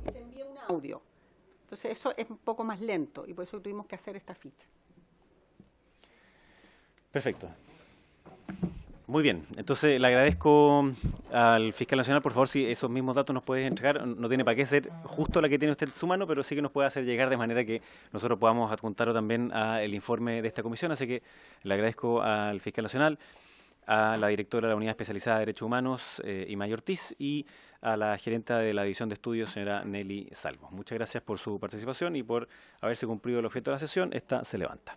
y se envía un audio. Entonces eso es un poco más lento y por eso tuvimos que hacer esta ficha. Perfecto. Muy bien, entonces le agradezco al fiscal nacional, por favor, si esos mismos datos nos puedes entregar. No tiene para qué ser justo la que tiene usted en su mano, pero sí que nos puede hacer llegar de manera que nosotros podamos adjuntarlo también al informe de esta comisión. Así que le agradezco al fiscal nacional, a la directora de la Unidad Especializada de Derechos Humanos, Imay Ortiz, y a la gerenta de la División de Estudios, señora Nelly Salvo. Muchas gracias por su participación y por haberse cumplido el objeto de la sesión. Esta se levanta.